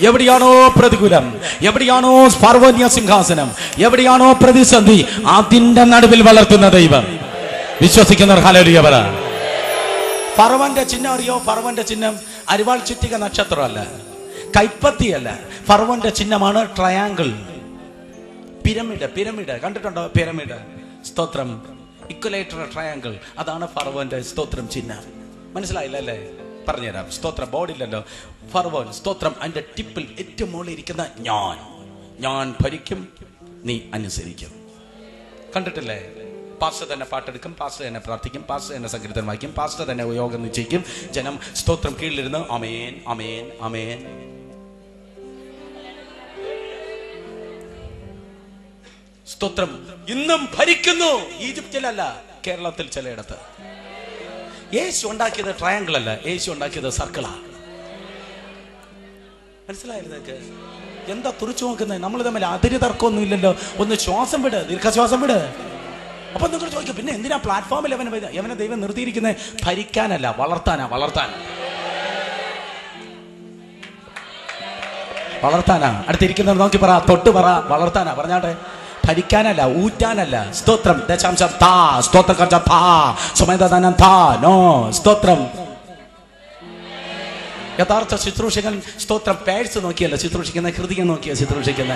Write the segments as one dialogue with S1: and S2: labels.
S1: എവിടെയാണോ പ്രതികൂലം, എവിടെയാണോ ഫറവോന്റെ സിംഹാസനം, എവിടെയാണോ പ്രതിസന്ധി, അതിന്റെ നടുവിൽ വളർത്തുന്ന ദൈവം. വിശ്വസിക്കുന്നവർ ഹല്ലേലൂയ പറ. ഫറവോന്റെ ചിഹ്നം അറിയോ? ഫറവോന്റെ ചിഹ്നം അരിവാൾ ചുറ്റിക നക്ഷത്രമല്ല, കൈപ്പത്തിയല്ല. ഫറവോന്റെ ചിഹ്നമാണ് ട്രയാങ്കിൾ, പിരമിഡ്. പിരമിഡ് കണ്ടിട്ടുണ്ടോ? പിരമിഡ്. സ്തോത്രം. ഇക്വലേറ്റർ ട്രയാങ്കിൾ, അതാണ് ഫറവോന്റെ സ്തോത്രം ചിഹ്നം. മനസ്സിലായില്ല അല്ലേ? പറഞ്ഞുതരാം. സ്തോത്രം. ബോർഡില്ലല്ലോ. ഫറവോൻ സ്തോത്രം. അതിന്റെ ടിപ്പിൽ ഏറ്റവും മുകളിൽ ഇരിക്കുന്ന ഞാൻ ഭരിക്കും, നീ അനുസരിക്കും. കണ്ടിട്ടില്ലേ? പാസ്റ്റർ തന്നെ പാട്ടെടുക്കും, പാസ്റ്റർ തന്നെ പ്രാർത്ഥിക്കും, പാസ്റ്റർ തന്നെ സങ്കീർത്തനം വായിക്കും, പാസ്റ്റർ തന്നെ യോഗം നിശ്ചയിക്കും. ജനം സ്തോത്രം കീഴിലിരുന്ന് ആമേൻ ആമേൻ ആമേൻ. സ്തോത്രം. ഇന്നും ഭരിക്കുന്നു. ഈജിപ്തിലല്ല, കേരളത്തിൽ ചിലയിടത്ത്. യേശു ഉണ്ടാക്കിയത് ട്രയാങ്കിൾ അല്ല, യേശു ഉണ്ടാക്കിയത് സർക്കിളാ. മനസ്സിലായില്ലേ? എന്താ തുറച്ചു നോക്കുന്നത്? നമ്മൾ തമ്മിൽ അതിര് തർക്കമൊന്നും ഇല്ലല്ലോ. ഒന്ന് ശ്വാസം വിട്, ദീർഘശ്വാസം വിട്. അപ്പൊ നിങ്ങൾ ചോദിക്കും, പിന്നെ എന്തിനാ പ്ലാറ്റ്ഫോമിൽ അവനെ ദൈവം നിർത്തിയിരിക്കുന്നത്? ഭരിക്കാനല്ല, വളർത്താനാ. വളർത്താനാ. അടുത്തിരിക്കുന്നത് നോക്കി പറ, തൊട്ട് പറ, വളർത്താനാ. പറഞ്ഞാട്ടെ. ഭരിക്കാനല്ല, ഊറ്റാനല്ല. സ്തോത്രം. ദശാംശം താ. സ്തോത്രം. സുമേധനം താ. നോ. സ്തോത്രം. യഥാർത്ഥ ശുശ്രൂഷകൻ സ്തോത്രം പേഴ്സ് നോക്കിയല്ല ശുശ്രൂഷിക്കുന്ന, ഹൃദയം നോക്കിയ ശുശ്രൂഷിക്കുന്ന.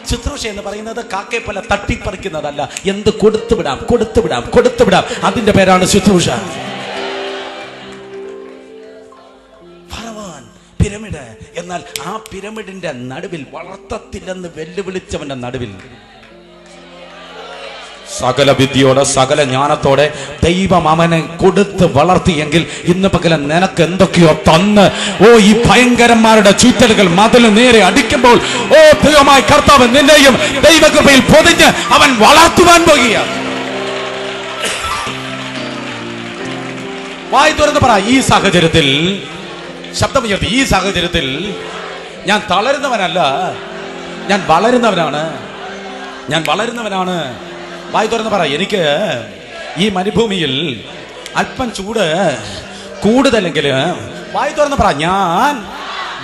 S1: ശുശ്രൂഷ എന്ന് പറയുന്നത് കാക്കയെ പോലെ തട്ടിപ്പറിക്കുന്നതല്ല. എന്ത് കൊടുത്തുവിടാം. അതിന്റെ പേരാണ് ശുശ്രൂഷ. ഫറവോൻ പിരമിഡ്. എന്നാൽ ആ പിരമിഡിന്റെ നടുവിൽ വളർത്തത്തില്ലെന്ന് വെല്ലുവിളിച്ചവന്റെ നടുവിൽ സകല വിദ്യയോടെ സകല ജ്ഞാനത്തോടെ ദൈവം അവനെ കൊടുത്ത് വളർത്തിയെങ്കിൽ ഇന്ന് പകരം നിനക്ക് എന്തൊക്കെയോ തന്ന് ഈ ഭയങ്കരന്മാരുടെ ചുറ്റലുകൾ മതിൽ നേരെ അടിക്കുമ്പോൾ ദൈവമായ കർത്താവ് നിന്നെയും ദൈവകൃപയിൽ പൊതിഞ്ഞ് അവൻ വളർത്തുവാൻ പോകുകയാണ്. വായി തുറന്ന് പറ, ഈ സാഹചര്യത്തിൽ, ശബ്ദമുയർത്തി, ഈ സാഹചര്യത്തിൽ ഞാൻ തളരുന്നവനല്ല, ഞാൻ വളരുന്നവനാണ്. വായി തുറന്ന് പറ, എനിക്ക് ഈ മരുഭൂമിയിൽ അല്പം ചൂട് കൂടുതലെങ്കിൽ വായി തുറന്ന് പറ, ഞാൻ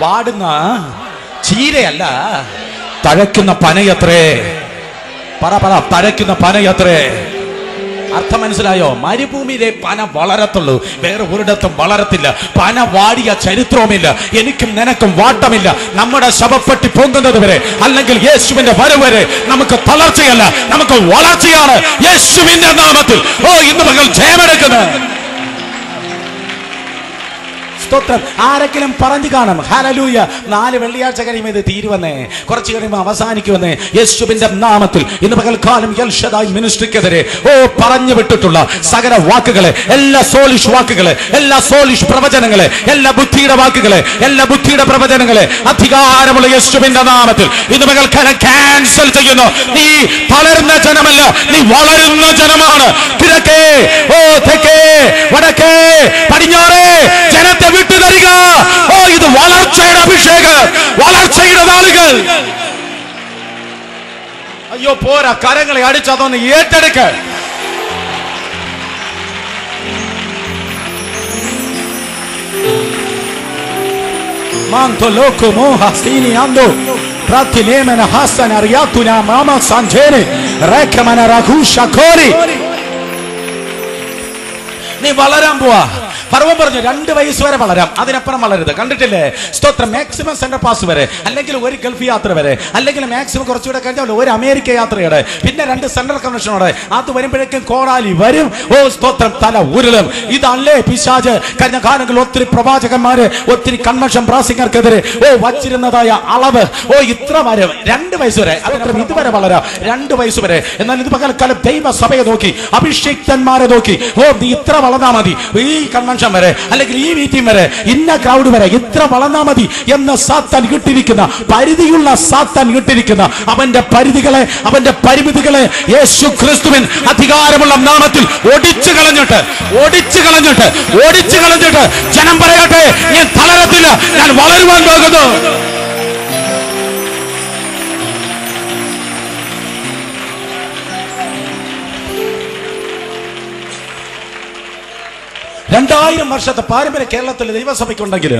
S1: വാടുന്ന ചീരയല്ല, തഴയ്ക്കുന്ന പനയത്രേ. പറ, തഴയ്ക്കുന്ന പനയത്രേ. അർത്ഥം മനസ്സിലായോ? മരുഭൂമിയിലെ പന വളരത്തുള്ളൂ, വേറെ ഒരിടത്തും വളരത്തില്ല. പന വാടിയ ചരിത്രവുമില്ല. എനിക്കും നിനക്കും വാട്ടമില്ല. നമ്മുടെ ശവപ്പെട്ടി പൊങ്ങുന്നത് വരെ, അല്ലെങ്കിൽ യേശുവിന്റെ വരവ് വരെ നമുക്ക് തളർച്ചയല്ല, നമുക്ക് വളർച്ചയാണ്. യേശുവിന്റെ നാമത്തിൽ ഇന്ന് മകൾ ജയമെടുക്കുന്നത്. സ്തോത്രം. ആരെങ്കിലും പറഞ്ഞു കാണും ഹല്ലേലൂയ, 4 വെള്ളിയാഴ്ച കഴിയുമ്പോൾ ഇത് തീരുവന്നേ, കുറച്ച് കഴിയുമ്പോൾ അവസാനിക്കുവന്നേ. യേശുവിന്റെ നാമത്തിൽ ഇന്ന് പകൽക്കാലം എൽ ഷദായ് മിനിസ്ട്രിക്കെതിരെ പറഞ്ഞു വിട്ടിട്ടുള്ള സകല വാക്കുകളെ, എല്ലാ സോളിഷ് വാക്കുകളെ, എല്ലാ സോളിഷ് പ്രവചനങ്ങളെ, എല്ലാ ബുദ്ധിയുടെ വാക്കുകളെ, എല്ലാ ബുദ്ധിയുടെ പ്രവചനങ്ങളെ അധികാരമുള്ള യേശുവിന്റെ നാമത്തിൽ ഇന്ന് പകൽക്കാലം ക്യാൻസൽ ചെയ്യുന്നു. നീ തളരുന്ന ജനമല്ല, നീ വളരുന്ന ജനമാണ്. കിഴക്കേ, തെക്കേ, വടക്കേ, പടിഞ്ഞാറേ ജനത്തെ വിട്ടു തരിക. ഇത് വളർച്ചയുടെ അഭിഷേകം, വളർച്ചയുടെ നാളുകൾ. അയ്യോ പോരാ, കരങ്ങളെ അടിച്ചതൊന്ന് ഏറ്റെടുക്ക. Manto loco moha stini ando pratileme hasan ariatuna mama sanjene rekamana ragusha kori. നീ വളരാൻ പോവാ. ഫറവോൻ പറഞ്ഞു 2 വയസ്സ് വരെ വളരാം, അതിനപ്പുറം വളരുത്. കണ്ടിട്ടില്ലേ? സ്തോത്രം. മാക്സിമം സെൻട്രൽ പാസ് വരെ, അല്ലെങ്കിൽ ഒരു ഗൾഫ് യാത്ര വരെ, അല്ലെങ്കിൽ മാക്സിമം കുറച്ചുകൂടെ കഴിഞ്ഞാൽ ഒരു അമേരിക്ക യാത്രയുടെ, പിന്നെ 2 സെൻട്രൽ കൺവെൻഷനോടെ. അത് വരുമ്പോഴേക്കും കോടാലി വരും. സ്തോത്രം. തല ഉരുളും. ഇതല്ലേ പിശാച് കഴിഞ്ഞ കാലങ്ങളിൽ ഒത്തിരി പ്രവാചകന്മാര്, ഒത്തിരി കൺവെൻഷൻ പ്രാസിംഗർക്കെതിരെ വച്ചിരുന്നതായ അളവ്. ഇത്ര വരെ 2 വയസ്സ് വരെ, അതിനപ്പുറം ഇതുവരെ വളരാം 2 വയസ്സ് വരെ. എന്നാൽ ഇത് പകൽക്കാലം ദൈവസഭയെ നോക്കി, അഭിഷിക്തന്മാരെ നോക്കി, നീ ഇത്ര വളർന്നാ മതി, ഈ കൺവെൻഷൻ വരെ, അല്ലെങ്കിൽ ഈ മീറ്റിംഗ് വരെ, ഇന്ന ക്രൗഡ് വരെ ഇത്ര വളർന്നാ മതി എന്ന് സാത്താൻ ഇട്ടിരിക്കുന്ന, പരിധിയുള്ള സാത്താൻ ഇട്ടിരിക്കുന്ന അവന്റെ പരിധികളെ, അവന്റെ പരിമിതികളെ യേശു ക്രിസ്തുവിൻ അധികാരമുള്ള നാമത്തിൽ ഒടിച്ചു കളഞ്ഞിട്ട് ജനം പറയട്ടെ, ഞാൻ തളരത്തില്ല, ഞാൻ വളരുവാൻ പോകുന്നു. 2000 വർഷത്തെ പാരമ്പര്യ കേരളത്തിൽ ദൈവസഭയ്ക്കുണ്ടെങ്കിൽ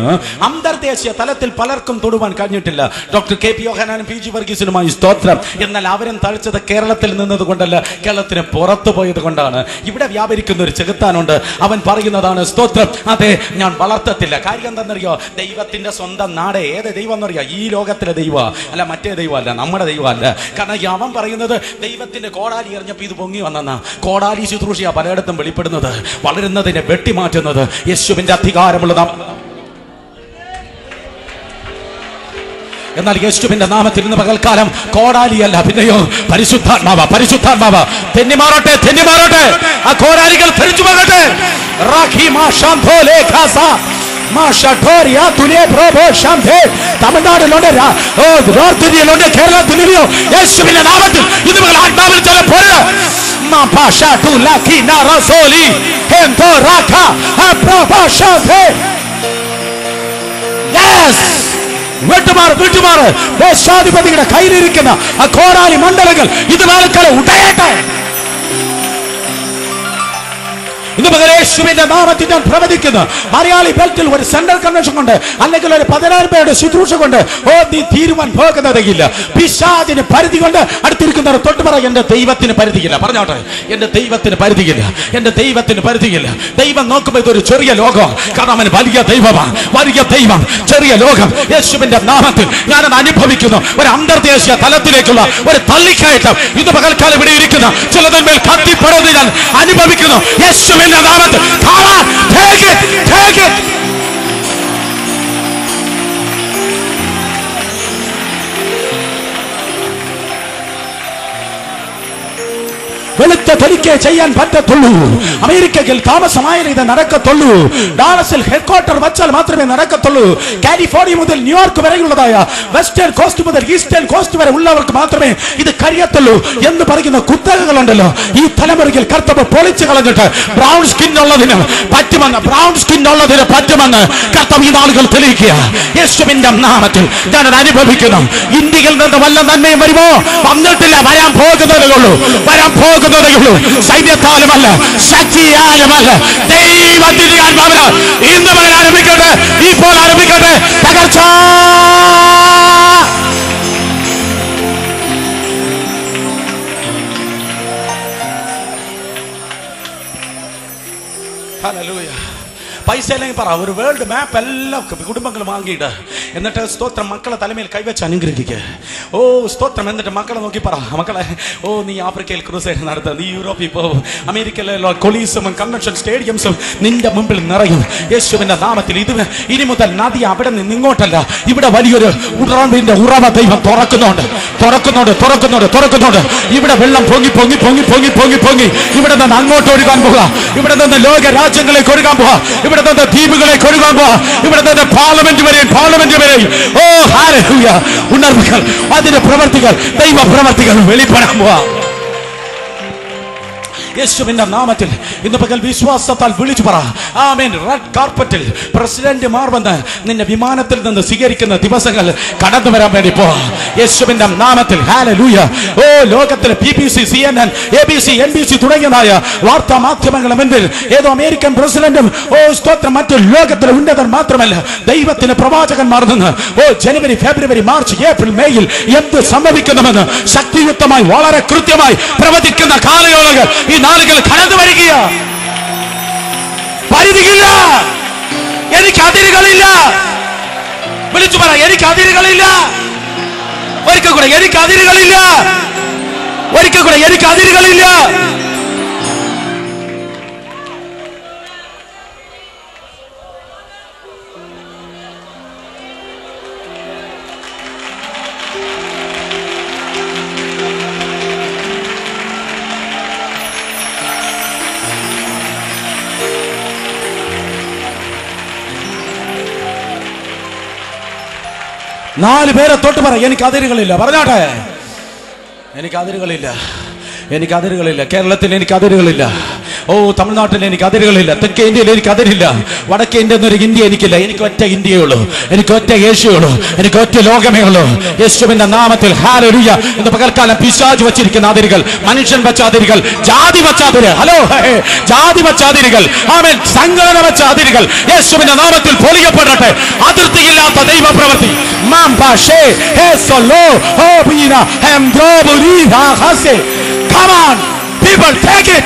S1: അന്തർദേശീയ തലത്തിൽ പലർക്കും തൊടുവാൻ കഴിഞ്ഞിട്ടില്ല. ഡോക്ടർ കെ പി യോഹന്നാനും പി ജി വർഗീസിനുമായി സ്തോത്രം. എന്നാൽ അവരും തളിച്ചത് കേരളത്തിൽ നിന്നത് കൊണ്ടല്ല, കേരളത്തിന് പുറത്തു പോയത് കൊണ്ടാണ്. ഇവിടെ വ്യാപരിക്കുന്ന ഒരു ചെകുത്താനുണ്ട്. അവൻ പറയുന്നതാണ് സ്തോത്രം, അതെ ഞാൻ വളർത്തത്തില്ല. കാര്യം എന്താണെന്നറിയോ? ദൈവത്തിന്റെ സ്വന്തം നാട് ഏത് ദൈവം എന്നറിയോ? ഈ ലോകത്തിലെ ദൈവ അല്ല, മറ്റേ ദൈവമല്ല, നമ്മുടെ ദൈവമല്ല. കാരണം അവൻ പറയുന്നത് ദൈവത്തിന്റെ കോടാലി എറിഞ്ഞപ്പോൾ ഇത് പൊങ്ങി വന്നെന്നാ. കോടാലി ശുശ്രൂഷയാ പലയിടത്തും വെളിപ്പെടുന്നത്, വളരുന്നതിനെ വെട്ടിമാറ്റുന്നത്. യേശുവിന്റെ അധികാരമുള്ള എന്നാൽ യേശുവിന്റെ നാമത്തിൽ ഇന്ന് പകൽക്കാലം കോടാലിയല്ല, പിന്നെയോ പരിശുദ്ധാത്മാവ. പരിശുദ്ധാത്മാവ തെന്നിമാറട്ടെ, തെന്നിമാറട്ടെ. ആ കോടാലികൾ തെറിച്ചു പോകട്ടെ. തമിഴ്നാടിലുണ്ട്, നോർത്ത് ഇന്ത്യയിലുണ്ട്, കേരളത്തിലോ. യേശുവിന്റെ നാമത്തിൽ ഇന്ന് പകൽ ആത്മാവിൽ ചില പോര് വിട്ടുമാറ്. ദേശാധിപതിയുടെ കയ്യിലിരിക്കുന്ന ആ കോടാലി മണ്ഡലങ്ങൾ ഇത് വേലക്കാലം ഉടയട്ടെ. ഇന്ന് പകൽ യേശുവിന്റെ നാമത്തിൽ ഞാൻ പ്രവചിക്കുന്നു. മലയാളി ബെൽറ്റിൽ ഒരു സെൻട്രൽ കൺവെൻഷൻ കൊണ്ട്, അല്ലെങ്കിൽ ഒരു 10,000 പേരുടെ ശുശ്രൂഷ കൊണ്ട് നീ തീരുവാൻ പോകുന്നതേയില്ല. പിശാചിന് പരിധി കൊണ്ട് അടുത്തിരിക്കുന്നവർ തൊട്ടുപറ, എന്റെ ദൈവത്തിന് പരിധിയില്ല. പറഞ്ഞോട്ടെ, എന്റെ ദൈവത്തിന് പരിധിയില്ല, എന്റെ ദൈവത്തിന് പരിധിയില്ല. ദൈവം നോക്കുമ്പോൾ ഇതൊരു ചെറിയ ലോകം, കാരണം അവൻ വലിയ ദൈവമാണ്. വലിയ ദൈവം, ചെറിയ ലോകം. യേശുവിന്റെ നാമത്തിൽ ഞാനത് അനുഭവിക്കുന്നു. ഒരു അന്തർദേശീയ തലത്തിലേക്കുള്ള ഒരു തള്ളിക്കയറ്റം ഇന്ന് പകൽക്കാലം ഇവിടെ ഇരിക്കുന്ന ചിലതിന്മേൽ കത്തിപ്പെടുന്നത് ഞാൻ അനുഭവിക്കുന്നു. യേശുവിന്റെ നാമത്തിൽ take it, take it. വെളുത്ത തൊലിക്കേ ചെയ്യാൻ പറ്റത്തുള്ളൂ. അമേരിക്കയിൽ താമസമായാലും ഇത് നടക്കത്തുള്ളൂ. ഡാളസിൽ ഹെഡ്ക്വാർട്ടർ വച്ചാൽ മാത്രമേ നടക്കത്തുള്ളൂ. കാലിഫോർണിയ മുതൽ ന്യൂയോർക്ക് വരെയുള്ളതായ വെസ്റ്റേൺ കോസ്റ്റ് മുതൽ ഈസ്റ്റേൺ കോസ്റ്റ് വരെ ഉള്ളവർക്ക് മാത്രമേ ഇത് കഴിയത്തുള്ളൂ എന്ന് പറയുന്ന കുത്തകകളുണ്ടല്ലോ. ഈ തലമുറയിൽ കർത്താവ് പൊളിച്ചു കളഞ്ഞിട്ട് ബ്രൗൺ സ്കിൻ ഉള്ളതിന് പറ്റുമെന്ന്, ബ്രൗൺ സ്കിൻ ഉള്ളതിന് പറ്റുമെന്ന് കർത്താവ് ഈ നാളുകൾ തെളിയിക്കുക. യേശുവിന്റെ നാമത്തിൽ ഞാനത് അനുഭവിക്കുന്നു. ഇന്ത്യയിൽ നിന്ന് വല്ല നന്മയും വരുമോ? വന്നിട്ടില്ല, വരാൻ പോകുന്നതേ ഉള്ളൂ, വരാൻ പോകുന്നതേ ഉള്ളൂ. സൈന്യത്താലുമല്ല, ശക്തിയാലുമല്ല, ദൈവത്തിന്റെ ആത്മാവിനാൽ ഇന്ന് മുതൽ ആരംഭിക്കട്ടെ, ഇപ്പോൾ ആരംഭിക്കട്ടെ തകർച്ച. ഹല്ലേലൂയ. പൈസ അല്ലെങ്കിൽ പറ, ഒരു വേൾഡ് മാപ്പ് എല്ലാ കുടുംബങ്ങളും വാങ്ങിയിട്ട് എന്നിട്ട് സ്തോത്രം മക്കളെ തലമേൽ കൈവച്ച് അനുഗ്രഹിക്കുക. ഓ സ്തോത്രം. എന്നിട്ട് മക്കളെ നോക്കി പറ, മക്കളെ, ഓ നീ ആഫ്രിക്കയിൽ ക്രൂസൈഡ് നടത്തുക, നീ യൂറോപ്പിൽ പോകും, അമേരിക്കയിലെ കൊളീസും കൺവെൻഷൻ സ്റ്റേഡിയംസും നിന്റെ മുമ്പിൽ നിറയും. യേശുവിന്റെ നാമത്തിൽ ഇനി മുതൽ നദി അവിടെ നിന്ന് ഇങ്ങോട്ടല്ല, ഇവിടെ വലിയൊരു ഉറവിന്റെ ഉറവ ദൈവം തുറക്കുന്നുണ്ട്, തുറക്കുന്നുണ്ട്, തുറക്കുന്നുണ്ട്, തുറക്കുന്നുണ്ട്. ഇവിടെ വെള്ളം പൊങ്ങി പൊങ്ങി പൊങ്ങി പൊങ്ങി പൊങ്ങി പൊങ്ങി ഇവിടെ നിന്ന് അങ്ങോട്ട് ഒഴുകാൻ പോവുക, ഇവിടെ നിന്ന് ലോക രാജ്യങ്ങളിലേക്ക് ഒഴുകാൻ പോവുക, ഇവിടെ നിന്ന് ദ്വീപുകളെ ഒഴുകാൻ പോവുക, ഇവിടെ നിന്ന് പാർലമെന്റ് വരെയും. ഓ ഹല്ലേലൂയ. ഉണർവുകൾ, അതിന്റെ പ്രവർത്തികൾ, ദൈവ പ്രവർത്തികൾ വെളിപ്പെടാൻ പോവാ. യേശുവിന്റെ നാമത്തിൽ ഇന്ന് പകൽ വിശ്വാസത്താൽ വിളിച്ചു പറ ആമേൻ. റെഡ് കാർപ്പറ്റിൽ പ്രസിഡന്റ് വന്ന് നിന്നെ വിമാനത്തിൽ നിന്ന് സ്വീകരിക്കുന്ന ദിവസങ്ങൾ കടന്നു വരാൻ വേണ്ടി പോ യേശുവിന്റെ നാമത്തിൽ. ഹല്ലേലൂയ. ഓ ലോകത്തിലെ BBC, CNN, ABC, NBC തുടങ്ങിയതായ വാർത്താ മാധ്യമങ്ങളുടെ മുൻപിൽ ഏതോ അമേരിക്കൻ പ്രസിഡന്റും ഓ സ്തോത്രം മറ്റു ലോകത്തിലെ ഉന്നതർ മാത്രമല്ല ദൈവത്തിന്റെ പ്രവാചകന്മാർ നിന്ന് ജനുവരി, ഫെബ്രുവരി, മാർച്ച്, ഏപ്രിൽ, മേയിൽ എന്ത് സംഭവിക്കുന്നുവെന്ന് ശക്തിയുക്തമായി വളരെ കൃത്യമായി പ്രവചിക്കുന്ന കാലയളവുകൾ ഈ നാളുകൾ കടന്നു വരിക. പരിധിയില്ല, എനിക്ക് അതിരുകളില്ല. വിളിച്ചു പറ, എനിക്ക് അതിരുകളില്ല. ഒരിക്കൽ കൂടെ, എനിക്ക് അതിരുകളില്ല. ഒരിക്കൽ കൂടെ, എനിക്ക് അതിരുകളില്ല. നാല് പേരെ തൊട്ട് പറ, എനിക്ക് അതിരുകളില്ല. പറഞ്ഞാട്ടെ, എനിക്ക് അതിരുകളില്ല, എനിക്ക് അതിരുകളില്ല. കേരളത്തിൽ എനിക്ക് അതിരുകളില്ല. ഓ തമിഴ്നാട്ടിൽ എനിക്ക് അതിരുകളില്ല, തെക്കേ ഇന്ത്യയിൽ എനിക്ക് അതിരില്ല, വടക്കേ ഇന്ത്യ എന്നൊരു ഇന്ത്യ എനിക്കില്ല. എനിക്ക് ഒറ്റ ഇന്ത്യയേ ഉള്ളൂ, എനിക്ക് ഒറ്റ ഏഷ്യയുള്ളൂ, എനിക്ക് ഒറ്റ ലോകമേ ഉള്ളൂ. യേശുവിന്റെ നാമത്തിൽ ഹല്ലേലൂയ. ഇന്ന് പകൽക്കാലം പിശാച് വച്ചിരിക്കുന്ന അതിരുകൾ, മനുഷ്യൻ വച്ച അതിരുകൾ, ജാതി വച്ച അതിര്, ഹലോ ജാതി വച്ച അതിരുകൾ, ആമേൻ, സംഘടന വച്ച അതിരുകൾ യേശുവിന്റെ നാമത്തിൽ പൊളിയപ്പെടട്ടെ. അതിർത്തിയില്ലാത്ത ദൈവപ്രവൃത്തി Come on, people, take it.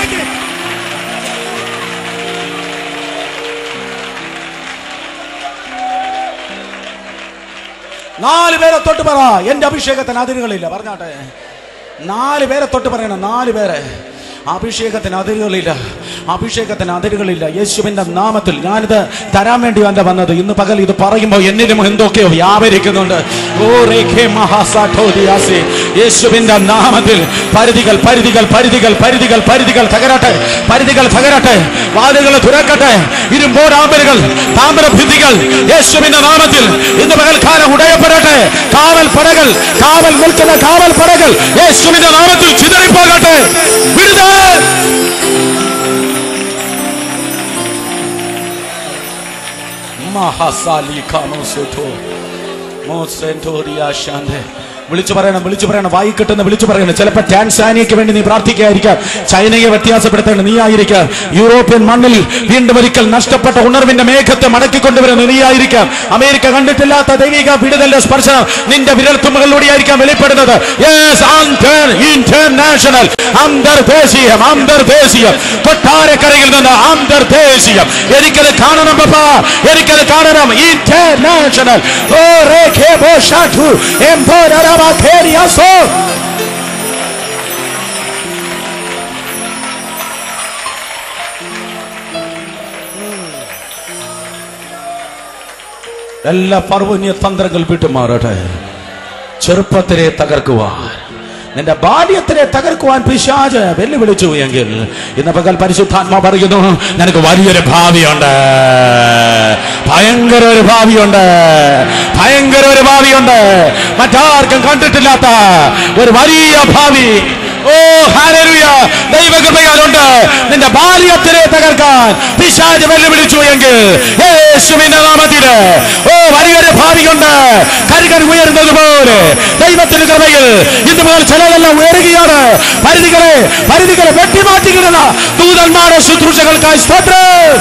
S1: നാല് പേരെ തൊട്ട് പറ, എന്റെ അഭിഷേകത്തിന് അതിരുകളില്ല. പറഞ്ഞാട്ടെ, 4 പേരെ തൊട്ട് പറയണം. 4 പേരെ. അഭിഷേകത്തിന് അതിരുകളില്ല, അഭിഷേകത്തിന് അതിരുകളില്ല. യേശുവിന്റെ നാമത്തിൽ ഞാനിത് തരാൻ വേണ്ടി അല്ല വന്നത്. ഇന്ന് പകൽ ഇത് പറയുമ്പോൾ എന്നിലും എന്തൊക്കെയോ വ്യാപരിക്കുന്നുണ്ട്. യേശുവിന്റെ നാമത്തിൽ പരിധികൾ പരിധികൾ പരിധികൾ പരിധികൾ പരിധികൾ തകരട്ടെ, പരിധികൾ തകരട്ടെ, വാതിലുകൾ തുറക്കട്ടെ, ഇരുമ്പോടാമ്പലുകൾ താമ്രഭിത്തികൾ യേശുവിന്റെ നാമത്തിൽ ഇന്ന് പകൽക്കാലം ഉടയപ്പെടട്ടെ. കാവൽ പടകൾ, കാവൽ നിൽക്കുന്ന കാവൽ പടകൾ യേശുവിന്റെ നാമത്തിൽ ചിതറിപ്പോകട്ടെ. വിടുതൽ മഹാസാലി കാമോസോട്ടോ മോസെന്റോറിയ ശാന്തെ. വിളിച്ചു പറയണം, വിളിച്ചു പറയണം, വായി കിട്ടുന്ന വിളിച്ചു പറയണം. ചിലപ്പോൾ ടാൻസാനിയയ്ക്ക് വേണ്ടി നീ പ്രാർത്ഥിക്കായിരിക്കാം, ചൈനയെ വ്യത്യാസപ്പെടുത്തേണ്ട നീ ആയിരിക്കാം, യൂറോപ്യൻ മണ്ണിൽ വീണ്ടും ഒരിക്കൽ നഷ്ടപ്പെട്ട ഉണർവിന്റെ മേഘത്തെ മടക്കിക്കൊണ്ടുവരുന്ന നീ ആയിരിക്കാം. അമേരിക്ക കണ്ടിട്ടില്ലാത്ത ദൈവിക വിടുതലിന്റെ സ്പർശനം നിന്റെ വിരൽത്തുമ്പുകളിലൂടെയായിരിക്കാം വെളിപ്പെടുന്നത്. ഇന്റർനാഷണൽ, അന്തർദേശീയം, അന്തർദേശീയം, കൊട്ടാരക്കരയിൽ നിന്ന് അന്തർദേശീയം. എനിക്കത് കാണണം പപ്പാ, എനിക്കത് കാണണം. ഇന്റർനാഷണൽ എല്ലാ പർവ്വന്യ തന്ത്രങ്ങൾ വിട്ടുമാറട്ടെ. ചെറുപ്പത്തിലെ തകർക്കുവാൻ, നിന്റെ ബാല്യത്തിനെ തകർക്കുവാൻ പിശാച് വെല്ലുവിളിച്ചു എങ്കിൽ ഇന്ന് പകൽ പരിശുദ്ധാത്മാ പറയുന്നു, നിനക്ക് വലിയൊരു ഭാവിയുണ്ട്, ഭയങ്കര ഒരു ഭാവിയുണ്ട്, ഭയങ്കര ഒരു ഭാവിയുണ്ട്, മറ്റാർക്കും കണ്ടിട്ടില്ലാത്ത ഒരു വലിയ ഭാവി. ഓ ഹല്ലേലൂയ, ദൈവകൃപയാലുണ്ട്. നിന്റെ ബാല്യത്തിനെ തകർക്കാൻ പിശാച് വെല്ലുവിളിച്ചു എങ്കിൽ യേശുവിന്റെ നാമത്തില് ഓ വലിയൊരു ഭാവിയുണ്ട്. കരികൻ ഉയർന്നതുപോലെ ദൈവത്തിന്റെ കൃപയിൽ ഇന്ന് മുതൽ ചിലതെല്ലാം ഉയരുകയാണ്. പരിധികളെ പരിധികളെ വെട്ടിമാറ്റിക്കുന്ന ദൂതന്മാരുടെ ശുശ്രൂഷകൾക്കായി സ്തോത്രം.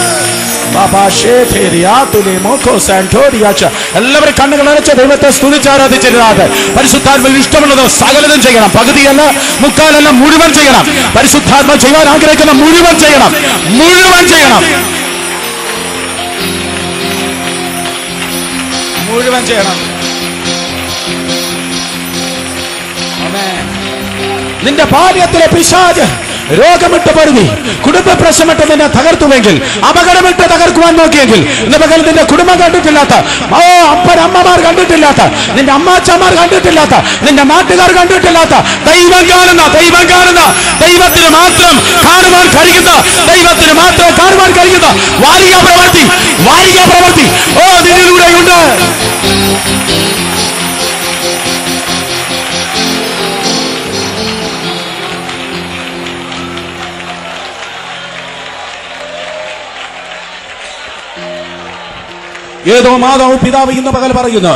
S1: എല്ലാവരും കണ്ണുകൾ അടച്ച് ദൈവത്തെ സ്തുതിച്ചാരാധിച്ചിരുന്നത്. പരിശുദ്ധാത്മ ഇഷ്ടമുള്ളത് സകലതും ചെയ്യണം. പകുതിയല്ല, മുക്കാലല്ല, മുഴുവൻ ചെയ്യണം. പരിശുദ്ധാത്മ ചെയ്യാൻ ആഗ്രഹിക്കുന്ന മുഴുവൻ ചെയ്യണം, മുഴുവൻ ചെയ്യണം, മുഴുവൻ ചെയ്യണം. നിന്റെ ബാല്യത്തിലെ പിശാച് രോഗമിട്ട് പരുതി, കുടുംബ പ്രശ്നമിട്ട് നിന്നെ തകർത്തുവെങ്കിൽ, അപകടമിട്ട് തകർക്കുവാൻ നോക്കിയെങ്കിൽ ഇന്ന് പകൽ നിന്റെ കുടുംബം കണ്ടിട്ടില്ലാത്ത, അപ്പനമ്മമാർ കണ്ടിട്ടില്ലാത്ത, നിന്റെ അമ്മാച്ചമാർ കണ്ടിട്ടില്ലാത്ത, നിന്റെ നാട്ടുകാർ കണ്ടിട്ടില്ലാത്ത ദൈവം കാണുന്ന, ദൈവം കാണുന്ന, ദൈവത്തിന് മാത്രം കാണുവാൻ കഴിയുന്ന, ദൈവത്തിന് മാത്രം കാണുവാൻ കഴിയുന്ന വാരിക പ്രവൃത്തി, വാരിക പ്രവൃത്തി ഓ നിന്നിലൂടെയുണ്ട്. ഏതോ മാതാവ് പിതാവ് ഇന്ന് പകൽ പറയുന്നു,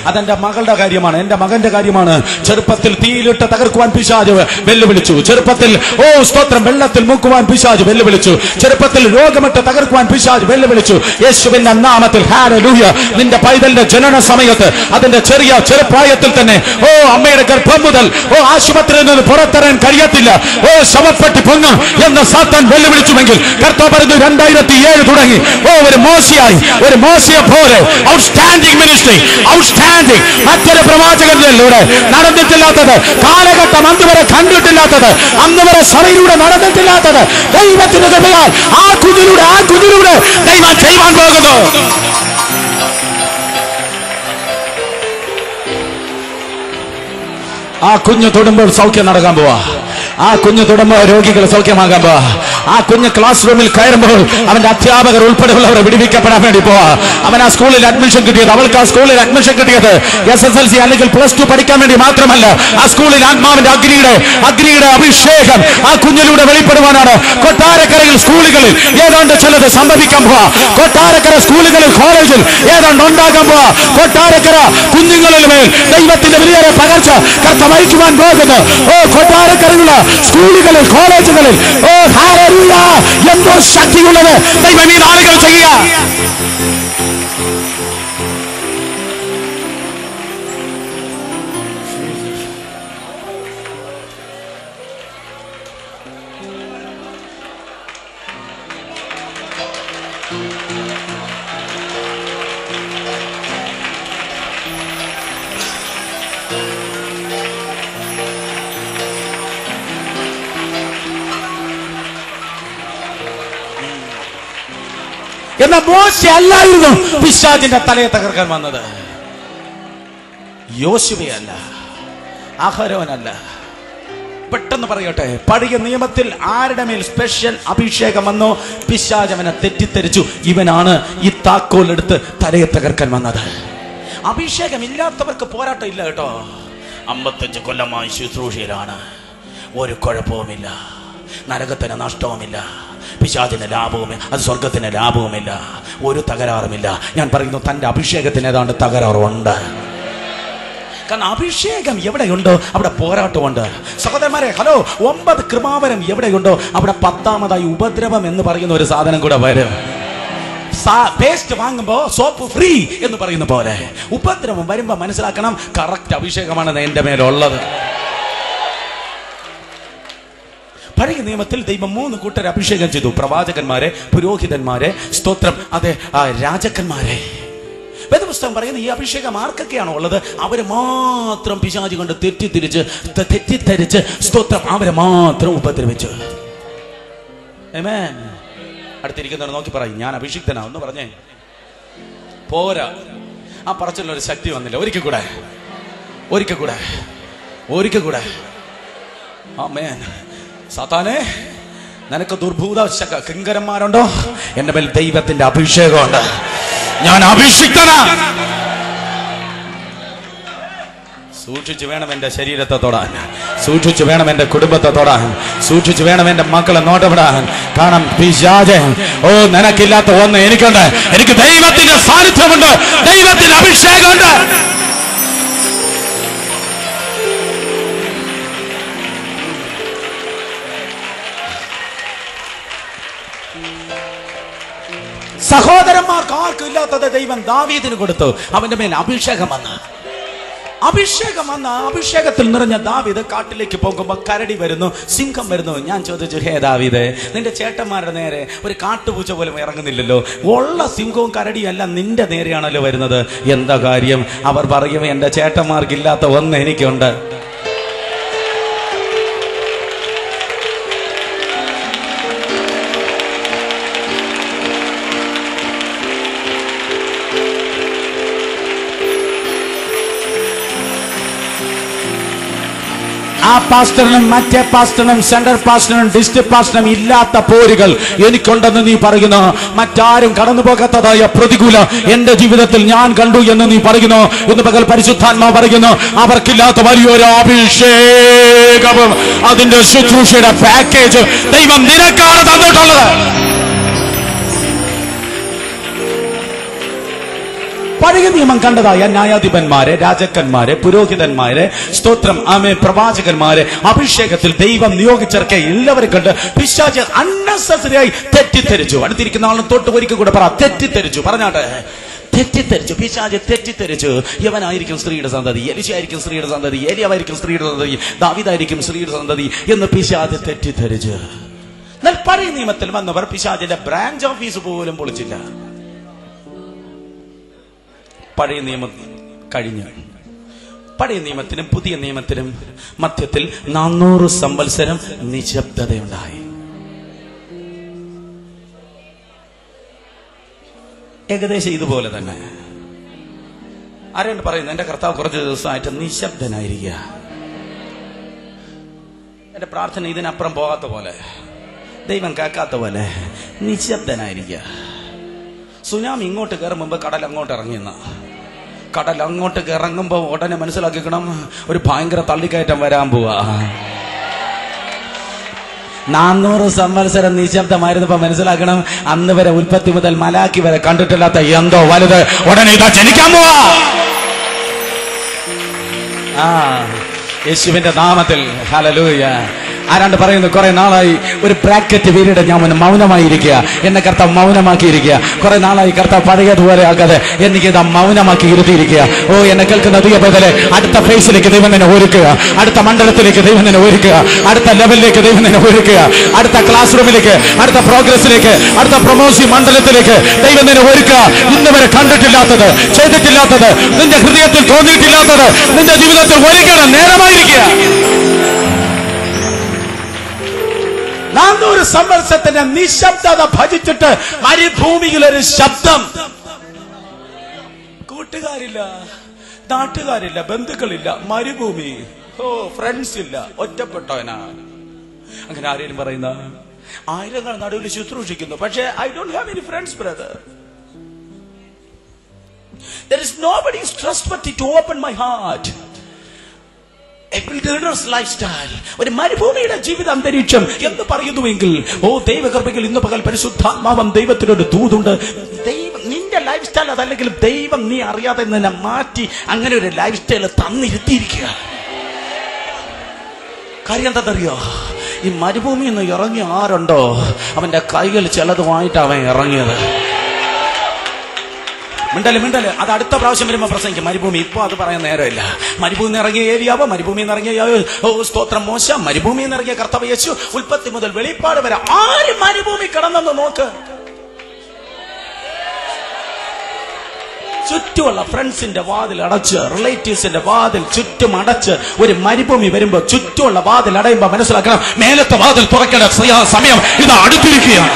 S1: അതെന്റെ മകളുടെ കാര്യമാണ്, എന്റെ മകന്റെ കാര്യമാണ്. ചെറുപ്പത്തിൽ തീയിലിട്ട് തകർക്കുവാൻ പിശാച് വെല്ലുവിളിച്ചു. ചെറുപ്പത്തിൽ ഓ സ്തോത്രം വെള്ളത്തിൽ മുക്കുവാൻ പിശാച് വെല്ലുവിളിച്ചു. ചെറുപ്പത്തിൽ രോഗമിട്ട് തകർക്കുവാൻ പിശാച് വെല്ലുവിളിച്ചു. യേശുവിന്റെ നാമത്തിൽ ഹല്ലേലൂയ. നിന്റെ പൈതലിന്റെ ജനന സമയത്ത് അതിന്റെ ചെറുപ്രായത്തിൽ തന്നെ ഓ അമ്മയുടെ ഗർഭം മുതൽ ഓ ആശുപത്രിയിൽ നിന്ന് പുറത്തിറങ്ങാൻ കഴിയത്തില്ല, ഓ ശവപ്പെട്ടി പൊങ്ങും എന്ന് സാത്താൻ വെല്ലുവിളിച്ചുവെങ്കിൽ കർത്താവ് പറഞ്ഞു 2007 തുടങ്ങി ഓ ഒരു മോശയായി, ഒരു മോശയെ ഔട്ട്സ്റ്റാൻഡിംഗ് മിനിസ്ട്രി, ഔട്ട്സ്റ്റാൻഡിംഗ്. മറ്റൊരു പ്രവാചകനിലൂടെ നടന്നിട്ടില്ലാത്തത്, കാലഘട്ടം അന്ന് വരെ കണ്ടിട്ടില്ലാത്തത്, അന്ന് വരെ സഭയിലൂടെ നടന്നിട്ടില്ലാത്തത് ദൈവത്തിന്റെ കൃപയാൽ ആ കുഞ്ഞിലൂടെ ദൈവം ചെയ്യുവാൻ പോകുന്നു. ആ കുഞ്ഞ് തൊടുമ്പോൾ സൗഖ്യം നടക്കാൻ പോവാ. ആ കുഞ്ഞ് തുടങ്ങുമ്പോൾ രോഗികൾ സൗഖ്യമാകാൻ പോവാ. ആ കുഞ്ഞ് ക്ലാസ് റൂമിൽ കയറുമ്പോൾ അവന്റെ അധ്യാപകർ ഉൾപ്പെടെയുള്ളവരെ വിടിവിക്കപ്പെടാൻ വേണ്ടി പോവാ. അവൻ ആ സ്കൂളിൽ അഡ്മിഷൻ കിട്ടിയത്, അവൾക്ക് ആ സ്കൂളിൽ അഡ്മിഷൻ കിട്ടിയത് SSLC അല്ലെങ്കിൽ +2 പഠിക്കാൻ വേണ്ടി മാത്രമല്ല. ആ സ്കൂളിൽ ആത്മാവിന്റെ അഗ്നിയുടെ അഭിഷേകം ആ കുഞ്ഞിലൂടെ വെളിപ്പെടുവാനാണ്. കൊട്ടാരക്കരയിൽ സ്കൂളുകളിൽ ഏതാണ്ട് ചിലത് സംഭവിക്കാൻ പോവാ. കൊട്ടാരക്കര സ്കൂളുകളിൽ കോളേജിൽ ഏതാണ്ട് ഉണ്ടാകാൻ പോവാ. കൊട്ടാരക്കര കുഞ്ഞുങ്ങളിൽ മേൽ ദൈവത്തിന്റെ വലിയ പകർച്ച കർത്താവ് അയക്കുവാൻ പോകുന്നു. ഓ കൊട്ടാരക്കരയുള്ള സ്കൂളുകളിൽ കോളേജുകളിൽ ഓ ഹല്ലേലൂയ, എന്തോ ശക്തിയുള്ളത് ദൈവം ഈ നാളുകൾ ചെയ്യുക. എന്നാൽ മോശെ അല്ലായിരുന്നു പിശാചിന്റെ തലയെ തകർക്കാൻ വന്നത്. യോശുവയല്ല, അഹരോനല്ല. പെട്ടെന്ന് പറയട്ടെ, പഴയ നിയമത്തിൽ ആരുടെ മേൽ സ്പെഷ്യൽ അഭിഷേകം വന്നോ പിശാച് അവനെ തെറ്റിദ്ധരിച്ചു. ഇവനാണ് ഈ താക്കോൽ എടുത്ത് തലയെ തകർക്കാൻ വന്നത്. അഭിഷേകം ഇല്ലാത്തവർക്ക് പോരാട്ടം ഇല്ല കേട്ടോ. 55 കൊല്ലമായി ശുശ്രൂഷയിലാണ്, ഒരു കുഴപ്പവുമില്ല, നരകത്തിന് നഷ്ടവുമില്ല, പിശാചിന് ലാഭവുമില്ല, അത് സ്വർഗത്തിന് ലാഭവുമില്ല, ഒരു തകരാറുമില്ല. ഞാൻ പറയുന്നു, തന്റെ അഭിഷേകത്തിന് ഏതാണ്ട് തകരാറുണ്ട്. കാരണം അഭിഷേകം എവിടെയുണ്ടോ അവിടെ പോരാട്ടമുണ്ട്. സഹോദരന്മാരെ, ഹലോ, 9 കൃപാവരം എവിടെയുണ്ടോ അവിടെ 10ാമതായി ഉപദ്രവം എന്ന് പറയുന്ന ഒരു സാധനം കൂടെ വരും. പേസ്റ്റ് വാങ്ങുമ്പോ സോപ്പ് ഫ്രീ എന്ന് പറയുന്ന പോലെ ഉപദ്രവം വരുമ്പോ മനസ്സിലാക്കണം, കറക്റ്റ് അഭിഷേകമാണ് എന്റെ മേലുള്ളത്. പഴയ നിയമത്തിൽ ദൈവം 3 കൂട്ടരെ അഭിഷേകം ചെയ്തു. പ്രവാചകന്മാരെ, പുരോഹിതന്മാരെ, സ്തോത്രം, അതെ, രാജാക്കന്മാരെ. വേദപുസ്തകം പറയുന്ന ഈ അഭിഷേകം ആർക്കൊക്കെയാണോ ഉള്ളത് അവര് മാത്രം പിശാചി കൊണ്ട് തെറ്റിദ്ധരിച്ച് സ്തോത്രം അവരെ മാത്രം ഉപദ്രവിച്ചു. ആമേൻ. അടുത്തിരിക്കുന്നവർ നോക്കി പറയും, ഞാൻ അഭിഷിക്തനാ എന്ന് പറഞ്ഞേ. പോരാ, ആ പറച്ചിലൊരു ശക്തി വന്നില്ല. ഒരിക്കൽ കൂടെ ആമേൻ. സാത്താനെ, നിനക്ക് ദുർഭൂത കിങ്കരന്മാരുണ്ടോ? എന്റെ മേൽ ദൈവത്തിന്റെ അഭിഷേകമുണ്ട്, ഞാൻ അഭിഷിക്തനാ. സൂക്ഷിച്ചു വേണം എന്റെ ശരീരത്തെ തൊടാൻ, സൂക്ഷിച്ചു വേണം എന്റെ കുടുംബത്തെ തൊടാൻ, സൂക്ഷിച്ചു വേണം എന്റെ മക്കളെ നോട്ടപ്പെടാൻ. കാരണം പിശാചേ, ഓ നിനക്കില്ലാത്ത ഒന്ന് എനിക്കുണ്ട്. എനിക്ക് ദൈവത്തിന്റെ സാന്നിധ്യമുണ്ട്, ദൈവത്തിന്റെ അഭിഷേകമുണ്ട്. സഹോദരന്മാർക്ക് ആർക്കും ഇല്ലാത്തത് ദൈവം ദാവീദിന് കൊടുത്തു. അവന്റെ മേൽ അഭിഷേകം വന്ന് അഭിഷേകത്തിൽ നിറഞ്ഞ ദാവീദ് കാട്ടിലേക്ക് പോകുമ്പോ കരടി വരുന്നു, സിംഹം വരുന്നു. ഞാൻ ചോദിച്ചു, ഹേ ദാവീദേ, നിന്റെ ചേട്ടന്മാരുടെ നേരെ ഒരു കാട്ടുപൂച്ച പോലും ഇറങ്ങുന്നില്ലല്ലോ, ഉള്ള സിംഹവും കരടിയും എല്ലാം നിന്റെ നേരെയാണല്ലോ വരുന്നത്, എന്താ കാര്യം? അവർ പറയും, എന്റെ ചേട്ടന്മാർക്കില്ലാത്ത ഒന്ന് എനിക്കുണ്ട്. ആ പാസ്റ്ററിനും മറ്റേ പാസ്റ്ററിനും സെൻട്രൽ പാസ്റ്ററിനും ഡിസ്ട്രിക്ട് പാസ്റ്ററിനും ഇല്ലാത്ത പോരുകൾ എനിക്കുണ്ടെന്ന് നീ പറയുന്നു. മറ്റാരും കടന്നു പോകാത്തതായ പ്രതികൂലം എന്റെ ജീവിതത്തിൽ ഞാൻ കണ്ടു എന്ന് നീ പറയുന്നു. ഇന്ന് പകൽ പരിശുദ്ധാത്മാവ് പറയുന്നു, അവർക്കില്ലാത്ത വലിയൊരു അഭിഷേകവും അതിന്റെ ശുശ്രൂഷയുടെ പാക്കേജ് ദൈവം നിനക്കാണ് തന്നിട്ടുള്ളത്. പഴയ നിയമം കണ്ടതായ ന്യായാധിപന്മാരെ, രാജാക്കന്മാരെ, പുരോഹിതന്മാരെ, സ്തോത്രം, ആമേ, പ്രവാചകന്മാരെ അഭിഷേകത്തിൽ ദൈവം നിയോഗിച്ചിറക്കെ എല്ലാവരും കണ്ട് പിശാച് അൺനെസസറിയായി തെറ്റിദ്ധരിച്ചു. അടുത്തിരിക്കുന്ന ആളിന് തൊട്ട് ഒരിക്കൽ കൂടെ പറ, തെറ്റിദ്ധരിച്ചു. പറഞ്ഞാട്ടെ, തെറ്റിദ്ധരിച്ചു. പിശാച് തെറ്റിദ്ധരിച്ചു. യവനായിരിക്കും സ്ത്രീയുടെ സന്തതി, എലിശയായിരിക്കും സ്ത്രീയുടെ സന്തതി, ഏലിയാവായിരിക്കും സ്ത്രീയുടെ സന്തതി, ദാവീദായിരിക്കും സ്ത്രീയുടെ സന്തതി എന്ന് പിശാച് തെറ്റിദ്ധരിച്ചു. എന്നാൽ പഴയ നിയമത്തിൽ വന്നവർ പിശാചിന്റെ ബ്രാഞ്ച് ഓഫീസ് പോലും പൊളിച്ചില്ല. പഴയ നിയമം കഴിഞ്ഞു. പഴയ നിയമത്തിനും പുതിയ നിയമത്തിനും മധ്യത്തിൽ 400 സംവത്സരം നിശബ്ദതയുണ്ടായി. ഏകദേശം ഇതുപോലെ തന്നെ. ആരെയാണ് പറയുന്നത്, എന്റെ കർത്താവ് കുറച്ച് ദിവസമായിട്ട് നിശബ്ദനായിരിക്കുക. എന്റെ പ്രാർത്ഥന ഇതിനപ്പുറം പോകാത്ത പോലെ, ദൈവം കേൾക്കാത്ത പോലെ നിശബ്ദനായിരിക്കുക. സുനാമി ഇങ്ങോട്ട് കയറും മുമ്പ് കടൽ അങ്ങോട്ട് ഇറങ്ങിയെന്ന. കടൽ അങ്ങോട്ട് ഇറങ്ങുമ്പോ ഉടനെ മനസ്സിലാക്കിക്കണം, ഒരു ഭയങ്കര തള്ളിക്കയറ്റം വരാൻ പോവാ. 400 സംവത്സരം നിശബ്ദമായിരുന്നപ്പോ മനസ്സിലാക്കണം, അന്ന് വരെ ഉൽപ്പത്തി മുതൽ മലാക്കി വരെ കണ്ടിട്ടില്ലാത്ത എന്തോ വലുത് ഉടനെ ഇതാ ജനിക്കാൻ പോവാ. യേശുവിന്റെ നാമത്തിൽ ഹല്ലേലൂയ. ആരാണ്ട് പറയുന്നു, കുറെ നാളായി ഒരു ബ്രാക്കറ്റ് പീരീഡ് ഞാൻ മൗനമായിരിക്കുക, എന്നെ കർത്താവ് മൗനമാക്കിയിരിക്കുക. കുറെ നാളായി കർത്താവ് പഴയതുപോലെ ആക്കാതെ എനിക്ക് ഇതാ മൗനമാക്കി ഇരുത്തിയിരിക്കുക. ഓ, എന്നെ കേൾക്കുന്ന ദൈവ ബദലെ അടുത്ത ഫേസിലേക്ക് ദൈവം തന്നെ ഒരുക്കുക, അടുത്ത മണ്ഡലത്തിലേക്ക് ദൈവം തന്നെ ഒരുക്കുക, അടുത്ത ലെവലിലേക്ക് ദൈവം തന്നെ ഒരുക്കുക, അടുത്ത ക്ലാസ് റൂമിലേക്ക്, അടുത്ത പ്രോഗ്രസിലേക്ക്, അടുത്ത പ്രൊമോഷൻ മണ്ഡലത്തിലേക്ക് ദൈവം തന്നെ ഒരുക്കുക. ഇന്ന് വരെ കണ്ടിട്ടില്ലാത്തത്, ചെയ്തിട്ടില്ലാത്തത്, നിന്റെ ഹൃദയത്തിൽ തോന്നിയിട്ടില്ലാത്തത് നിന്റെ ജീവിതത്തിൽ ഒരുക്കണം. നേരമായിരിക്കുക. 400 സംവത്സരത്തിന്റെ നിശബ്ദത ഭജിച്ചിട്ട് മരുഭൂമിയിലൊരു ശബ്ദം. കൂട്ടുകാരില്ല, നാട്ടുകാരില്ല, ബന്ധുക്കളില്ല, മരുഭൂമി. ഓ, ഫ്രണ്ട്സ് ഇല്ല, ഒറ്റപ്പെട്ടവനാ. അങ്ങനെ ആരെയും പറയുന്ന ആയിരങ്ങൾ നടുവിൽ ശുശ്രൂഷിക്കുന്നു, പക്ഷേ I don't have any friends brother. There is nobody's trustworthy to open my heart. A wilderness lifestyle, ഒരു മരുഭൂമിയുടെ ജീവിത അന്തരീക്ഷം എന്ന് പറയുന്നുവെങ്കിൽ, ഓ ദൈവകൃപയിൽ ഇന്ന് പകൽ പരിശുദ്ധാത്മാവം ദൈവത്തിനൊരു ദൂതുണ്ട്. ദൈവം നിന്റെ ലൈഫ് സ്റ്റൈൽ അതല്ലെങ്കിൽ ദൈവം നീ അറിയാതെ നിന്നെ മാറ്റി അങ്ങനെ ഒരു ലൈഫ് സ്റ്റൈൽ തന്നിരുത്തിയിരിക്കുക. കാര്യം എന്താണെന്നറിയോ? ഈ മരുഭൂമിയിൽ നിന്ന് ഇറങ്ങി ആരുണ്ടോ അവന്റെ കൈകൾ ചിലതുമായിട്ട് അവൻ ഇറങ്ങിയത്. മിണ്ടല് അത് അടുത്ത പ്രാവശ്യം വരുമ്പോ പ്രസംഗിക്കും. മരുഭൂമി ഇപ്പൊ അത് പറയാൻ നേരമില്ല. മരുഭൂമി ഇറങ്ങിയ ഏലിയാവ്, മരുഭൂമി ഇറങ്ങിയ സ്തോത്രം മോശ, മരുഭൂമി ഇറങ്ങിയ കർത്താവ് യേശു, ഉൽപ്പത്തി മുതൽ വെളിപ്പാട് വരെ ആര് മരുഭൂമി കടന്നെന്ന് നോക്ക്. ചുറ്റുമുള്ള ഫ്രണ്ട്സിന്റെ വാതിൽ അടച്ച്, റിലേറ്റീവ്സിന്റെ വാതിൽ ചുറ്റും അടച്ച് ഒരു മരുഭൂമി വരുമ്പോ ചുറ്റുമുള്ള വാതിൽ അടയുമ്പോ മനസ്സിലാക്കണം, മേലത്തെ വാതിൽ തുറക്കേണ്ട സമയം ഇത് അടുത്തിരിക്കുകയാണ്.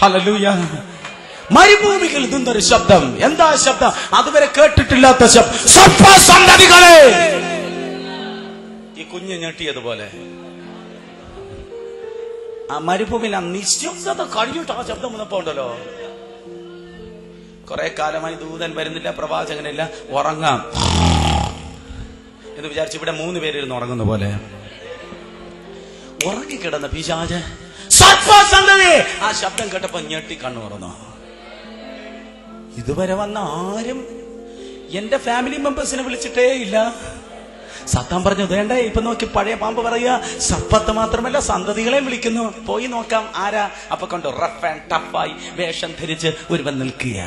S1: ഹല്ലേലൂയ. മരുഭൂമിയിൽ നിന്നൊരു ശബ്ദം. എന്താ ശബ്ദം? അതുവരെ കേട്ടിട്ടില്ലാത്ത ശബ്ദം. സർപ്പസന്തതികളെ. ഈ കുഞ്ഞ് ഞെട്ടിയതുപോലെ ആ മരുഭൂമിയിൽ ആ നിശബ്ദത കഴിഞ്ഞിട്ട് ആ ശബ്ദം വന്നപ്പോ ഉണ്ടല്ലോ, കുറെ കാലമായി ദൂതൻ വരുന്നില്ല, പ്രവാചകനില്ല, ഉറങ്ങാം എന്ന് വിചാരിച്ച് ഇവിടെ 3 പേരിരുന്ന് ഉറങ്ങുന്ന പോലെ ഉറങ്ങിക്കിടന്ന പിശാച് സർപ്പസന്തതി ആ ശബ്ദം കേട്ടപ്പോ ഞെട്ടി കണ്ണു തുറന്നു. ഇതുവരെ വന്ന ആരും എന്റെ ഫാമിലി മെമ്പേഴ്സിനെ വിളിച്ചിട്ടേ ഇല്ല. സത്താൻ പറഞ്ഞു, വേണ്ട ഇപ്പൊ നോക്കി പഴയ പാമ്പ് പറയുക, സർപ്പത്തെ മാത്രമല്ല സന്തതികളെ വിളിക്കുന്നു, പോയി നോക്കാം ആരാ. അപ്പൊ കണ്ടു റഫ് ആൻഡ് ടഫായി വേഷം ധരിച്ച് ഒരുവൻ നിൽക്കുക.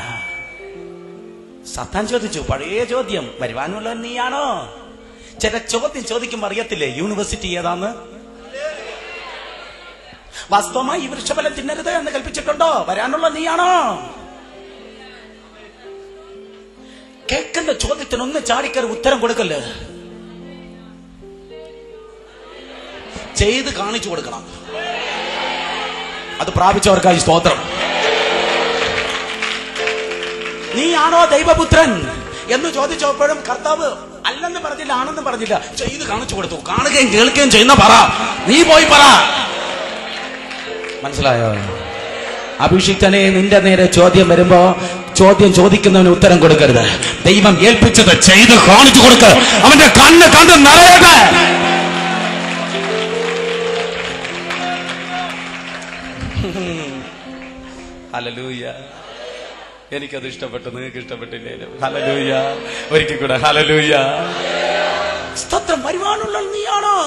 S1: സത്താൻ ചോദിച്ചു, പഴയ ചോദ്യം, വരുവാനുള്ളവൻ നീയാണോ? ചില ചോദ്യം ചോദിക്കുമ്പോ അറിയത്തില്ലേ യൂണിവേഴ്സിറ്റി ഏതാന്ന്? വാസ്തവമായി ഈ വൃക്ഷഫലം തിന്നരുത് എന്ന് കൽപ്പിച്ചിട്ടുണ്ടോ? വരാനുള്ള നീയാണോ? കേൾക്കുന്ന ചോദ്യത്തിനൊന്ന് ചാടിക്കറി ഉത്തരം കൊടുക്കല്ലേ, ചെയ്ത് കാണിച്ചു കൊടുക്കണം. അത് പ്രാപിച്ചവർക്കായി സ്തോത്രം. നീയാണോ ദൈവപുത്രൻ എന്ന് ചോദിച്ചപ്പോഴും കർത്താവ് അല്ലെന്ന് പറഞ്ഞില്ല, ആണെന്ന് പറഞ്ഞില്ല, ചെയ്ത് കാണിച്ചു കൊടുത്തു. കാണുകയും കേൾക്കുകയും ചെയ്യുന്ന പറ, നീ പോയി പറ. മനസ്സിലായോ? അഭിഷിക്തനെ, നിന്റെ നേരെ ചോദ്യം വരുമ്പോ ചോദ്യം ചോദിക്കുന്നവന് ഉത്തരം കൊടുക്കരുത്. ദൈവം ഏൽപ്പിച്ചത് ചെയ്ത് കാണിച്ചു കൊടുക്ക. അവന്റെ കണ്ണ് കണ്ട് നിറയട്ടെ. ഹല്ലേലൂയ. എനിക്കത് ഇഷ്ടപ്പെട്ടു, നിങ്ങൾക്ക് ഇഷ്ടപ്പെട്ടില്ലേലും ഹല്ലേലൂയ. ഒരിക്കൽ കൂടെ ഹല്ലേലൂയ. സ്തോത്രം. വരുവാനുള്ള നീയാണോ?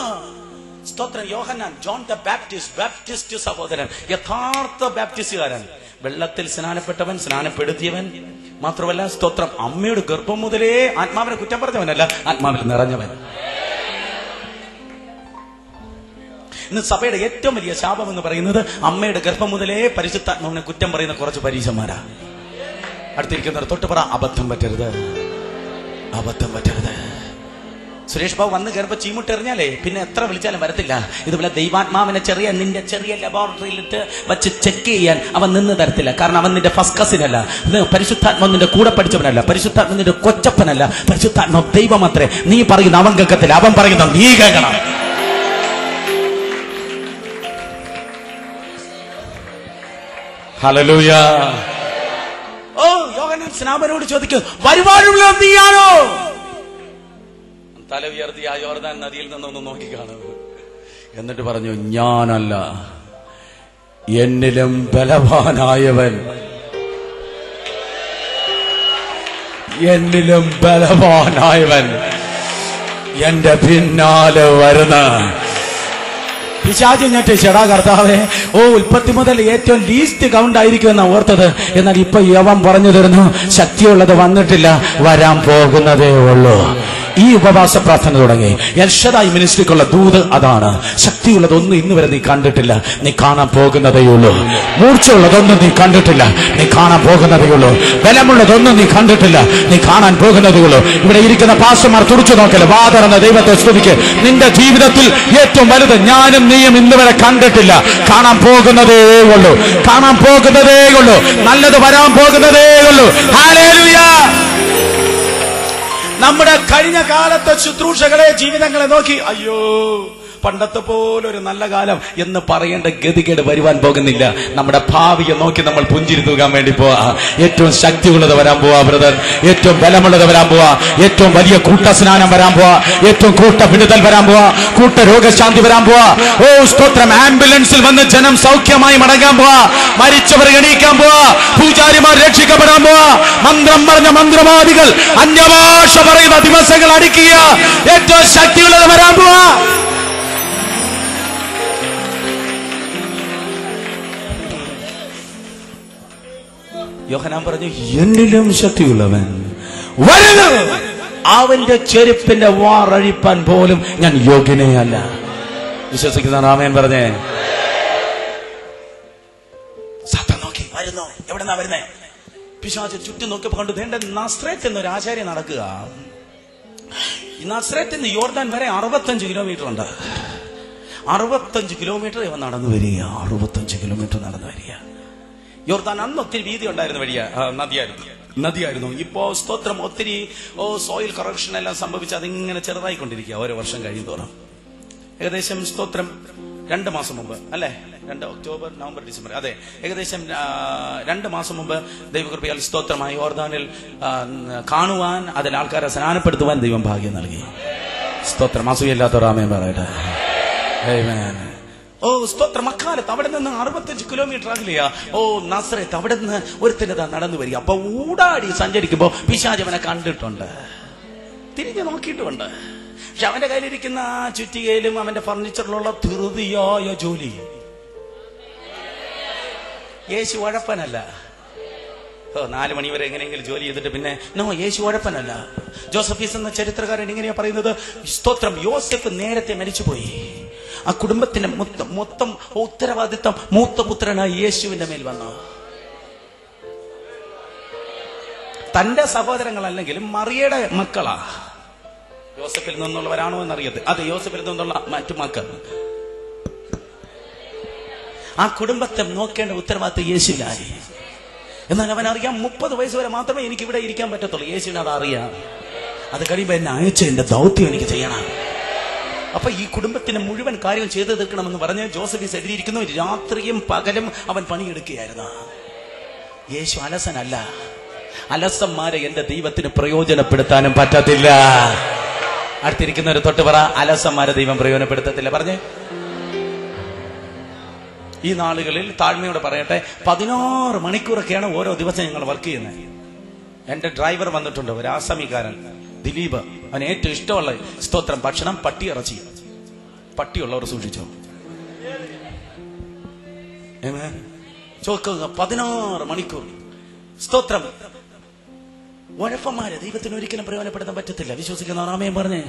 S1: സ്തോത്രം. യോഹന്നാൻ, ജോൺ ദ ബാപ്റ്റിസ്റ്റ് സഹോദരൻ, യഥാർത്ഥ ബാപ്റ്റിസ്റ്റുകാരൻ, വെള്ളത്തിൽ സ്നാനപ്പെട്ടവൻ, സ്നാനപ്പെടുത്തിയവൻ മാത്രമല്ല, സ്തോത്രം, അമ്മയുടെ ഗർഭം മുതലേ ആത്മാവിനെ കുറ്റം പറഞ്ഞവനല്ല, ആത്മാവിൽ നിറഞ്ഞവൻ. ഇന്ന് സഭയുടെ ഏറ്റവും വലിയ ശാപം എന്ന് പറയുന്നത് അമ്മയുടെ ഗർഭം മുതലേ പരിശുദ്ധാത്മാവിനെ കുറ്റം പറയുന്ന കുറച്ച് പരീശന്മാരാ. അടുത്തിരിക്കുന്നവർ തൊട്ട് പറ, അബദ്ധം പറ്റരുത്. അബദ്ധം പറ്റരുത്. സുരേഷ് ബാബു വന്ന് കയറുമ്പോ ചീമുട്ടെറിഞ്ഞാലേ പിന്നെ എത്ര വിളിച്ചാലും വരത്തില്ല. ഇതുപോലെ ദൈവാത്മാവിനെ നിന്റെ ചെറിയ ലബോറട്ടറിയിലിട്ട് വെച്ച് ചെക്ക് ചെയ്യാൻ അവൻ നിന്ന് തരത്തില്ല. കാരണം അവൻ നിന്റെ ഫസ്റ്റ് കസിനല്ല, പരിശുദ്ധാത്മാവ് നിന്റെ കൂടെ പഠിച്ചവനല്ല, പരിശുദ്ധാത്മാവ് നിന്റെ കൊച്ചപ്പനല്ല, പരിശുദ്ധാത്മാവ് ദൈവം അത്രേ. നീ പറയുന്ന അവൻ കേൾക്കത്തില്ല, അവൻ പറയുന്ന നീ കേൾക്കണം. ഹല്ലേലൂയ. ഓ യോഹന്നാൻ സ്നാപകനോട് ചോദിക്കും, വരുവാനുള്ള നീയാണോ? തല ഉയർത്തി ആ യോർദാൻ നദിയിൽ നിന്നൊന്ന് നോക്കിക്കാണും. എന്നിട്ട് പറഞ്ഞു, ഞാനല്ല, എന്നിലും ബലവാനായവൻ, എന്നിലും ബലവാനായവൻ എന്റെ പിന്നാലെ വരുന്ന. പിശാച് ഞെട്ടി, ചേടാ കർത്താവേ, ഉൽപ്പത്തി മുതൽ ഏറ്റവും ലീസ്റ്റ് കൗണ്ട് ആയിരിക്കും എന്നാ ഓർത്തത്. എന്നാൽ ഇപ്പൊ യവൻ പറഞ്ഞു തരുന്നു, ശക്തിയുള്ളത് വന്നിട്ടില്ല, വരാൻ പോകുന്നതേ ഉള്ളൂ. ഈ ഉപവാസ പ്രാർത്ഥന തുടങ്ങി എൽഷദായ് മിനിസ്ട്രിക്കുള്ള ദൂത് അതാണ്. ശക്തിയുള്ളതൊന്നും ഇന്ന് വരെ നീ കണ്ടിട്ടില്ല, നീ കാണാൻ പോകുന്നതേയുള്ളൂ. മൂർച്ചയുള്ളതൊന്നും നീ കണ്ടിട്ടില്ല, നീ കാണാൻ പോകുന്നതേയുള്ളൂ. ബലമുള്ളതൊന്നും നീ കണ്ടിട്ടില്ല, നീ കാണാൻ പോകുന്നതേയുള്ളൂ. ഇവിടെ ഇരിക്കുന്ന പാസ്റ്റർമാർ തുറച്ചു നോക്കല്, വാതറന്ന ദൈവത്തെ സ്തുതിക്ക്. നിന്റെ ജീവിതത്തിൽ ഏറ്റവും വലുത് ഞാനും നീയും ഇന്ന് വരെ കണ്ടിട്ടില്ല, കാണാൻ പോകുന്നതേ ഉള്ളൂ, കാണാൻ പോകുന്നതേ ഉള്ളൂ. നല്ലത് വരാൻ പോകുന്നതേ ഉള്ളൂ. ഹല്ലേലൂയ. നമ്മുടെ കഴിഞ്ഞ കാലത്തെ ശുശ്രൂഷകളെ, ജീവിതങ്ങളെ നോക്കി അയ്യോ പണ്ടത്തെ പോലൊരു നല്ല കാലം എന്ന് പറയേണ്ട ഗതികേട് വരുവാൻ പോകുന്നില്ല. നമ്മുടെ ഭാവിയെ നോക്കി നമ്മൾ പുഞ്ചിരി തൂകാൻ വേണ്ടി പോവാ. ഏറ്റവും ശക്തിയുള്ളത് വരാൻ പോവാ ബ്രദർ, ഏറ്റവും ബലമുള്ളത് വരാൻ പോവാ, ഏറ്റവും വലിയ കൂട്ടസ്നാനം വരാൻ പോവാ, ഏറ്റവും കൂട്ട വിടുതൽ വരാൻ പോവാ, കൂട്ട രോഗശാന്തി വരാൻ പോവാ. സ്തോത്രം. ആംബുലൻസിൽ വന്ന് ജനം സൗഖ്യമായി മടങ്ങാൻ പോവാ, മരിച്ചവർ എണീക്കാൻ പോവാ, പൂജാരിമാർ രക്ഷിക്കപ്പെടാൻ പോവാ, മന്ത്രം പറഞ്ഞ മന്ത്രവാദികൾ അന്യഭാഷ പറയുന്ന ദിവസങ്ങൾ അടിക്കുക. ഏറ്റവും ശക്തിയുള്ളത് വരാൻ പോവാ. യോഹന്നാൻ പറഞ്ഞു, എന്നിലും ശക്തിയുള്ളവൻ വരുന്നു, അവന്റെ ചെരുപ്പിന്റെ വാറഴിപ്പാൻ പോലും ഞാൻ യോഗ്യനേ അല്ല. വിശ്വസിക്കുന്ന ആമേൻ പറഞ്ഞേ. സാത്താൻ നോക്കി, വരുന്നു. എവിടെന്നാ വരുന്നേ? പിശാച് ചുറ്റും നോക്കിയപ്പോ കണ്ടു, ദേണ്ട നസ്രേത്ത് എന്നൊരു ആചാര്യം നടക്കുക. ഈ നസ്രേത്ത് നിന്ന് യോർദാൻ വരെ 65 കിലോമീറ്റർ ഉണ്ട്. 65 കിലോമീറ്റർ ഇവൻ നടന്നു വരിക. 65 കിലോമീറ്റർ നടന്നു വരിക. യോർദാൻ അന്ന് ഒത്തിരി വീതി ഉണ്ടായിരുന്ന നദിയായിരുന്നു. ഇപ്പോ സ്തോത്രം ഒത്തിരി സോയിൽ കറക്ഷൻ എല്ലാം സംഭവിച്ച് അതിങ്ങനെ ചെറുതായിക്കൊണ്ടിരിക്കുക ഓരോ വർഷം കഴിയുന്തോറും. ഏകദേശം സ്തോത്രം 2 മാസം മുമ്പ്, അല്ലെ, 2 ഒക്ടോബർ നവംബർ ഡിസംബർ, അതെ, ഏകദേശം 2 മാസം മുമ്പ് ദൈവകൃപയാൽ സ്തോത്രമായി യോർദാനിൽ കാണുവാൻ, അതിൽ ആൾക്കാരെ സ്നാനപ്പെടുത്തുവാൻ ദൈവം ഭാഗ്യം നൽകി. സ്തോത്രം. അസൂയല്ലാത്തവർ ആമേൻ പറയട്ടെ. ആമേൻ. സ്തോത്രം. അക്കാലത്ത് അവിടെ നിന്ന് 65 കിലോമീറ്റർ അകലെയാ നസ്രത്ത്. അവിടെ നിന്ന് ഒരുത്തിനതാ നടന്നു വരിക. അപ്പൊ ഊടാടി സഞ്ചരിക്കുമ്പോ പിശാച് അവനെ കണ്ടിട്ടുണ്ട്, തിരിഞ്ഞു നോക്കിയിട്ടുമുണ്ട്. പക്ഷെ അവന്റെ കയ്യിലിരിക്കുന്ന ആ ചുറ്റികയിലും അവന്റെ ഫർണിച്ചറിലുള്ള ധൃതിയായ ജോലി. യേശു ഉഴപ്പനല്ല. 4 മണി വരെ എങ്ങനെയെങ്കിലും ജോലി ചെയ്തിട്ട് പിന്നെ യേശു ഉഴപ്പനല്ല. ജോസഫീസ് എന്ന ചരിത്രകാരൻ ഇങ്ങനെയാ പറയുന്നത്, സ്തോത്രം, യോസെഫ് നേരത്തെ മരിച്ചുപോയി. ആ കുടുംബത്തിന്റെ മൊത്തം ഉത്തരവാദിത്വം മൂത്തപുത്രനായി യേശുവിന്റെ മേൽ വന്നു. തന്റെ സഹോദരങ്ങളല്ലെങ്കിലും മറിയയുടെ മക്കളാ. യോസഫിൽ നിന്നുള്ളവരാണോ എന്നറിയത്ത്. അതെ, യോസഫിൽ നിന്നുള്ള മറ്റു മക്കൾ. ആ കുടുംബത്തെ നോക്കേണ്ട ഉത്തരവാദിത്വം യേശുവിനായി. എന്നാൽ അവനറിയാം 30 വയസ്സ് വരെ മാത്രമേ എനിക്ക് ഇവിടെ ഇരിക്കാൻ പറ്റത്തുള്ളൂ. യേശുവിന് അത് അറിയാം. അത് കഴിയുമ്പോ എന്നെ അയച്ച എന്റെ ദൗത്യം എനിക്ക് ചെയ്യണം. അപ്പൊ ഈ കുടുംബത്തിന് മുഴുവൻ കാര്യം ചെയ്തു തീർക്കണമെന്ന് പറഞ്ഞ് ജോസഫീസ് എഴുതിയിരിക്കുന്നു. രാത്രിയും പകലും അവൻ പണിയെടുക്കുകയായിരുന്നു. യേശു അലസനല്ല. അലസന്മാരെ എന്റെ ദൈവത്തിന് പ്രയോജനപ്പെടുത്താനും പറ്റത്തില്ല. അടുത്തിരിക്കുന്നവര് തൊട്ട് പറ, അലസന്മാരെ ദൈവം പ്രയോജനപ്പെടുത്തത്തില്ല. പറഞ്ഞേ. ഈ നാളുകളിൽ താഴ്മയോടെ പറയട്ടെ, 16 മണിക്കൂറൊക്കെയാണ് ഓരോ ദിവസം ഞങ്ങൾ വർക്ക് ചെയ്യുന്നത്. എന്റെ ഡ്രൈവർ വന്നിട്ടുണ്ട്, ഒരു ആസാമിക്കാരൻ ദിലീപ്. അവന് ഏറ്റവും ഇഷ്ടമുള്ള സ്തോത്രം ഭക്ഷണം പട്ടിയിറച്ചി. പട്ടിയുള്ളവർ സൂക്ഷിച്ചോ. 16 മണിക്കൂർ സ്തോത്രം. ഉഴപ്പന്മാരെ ദൈവത്തിന് ഒരിക്കലും പ്രയോജനപ്പെടുത്താൻ പറ്റത്തില്ല. വിശ്വസിക്കുന്ന ആമേൻ പറഞ്ഞേ.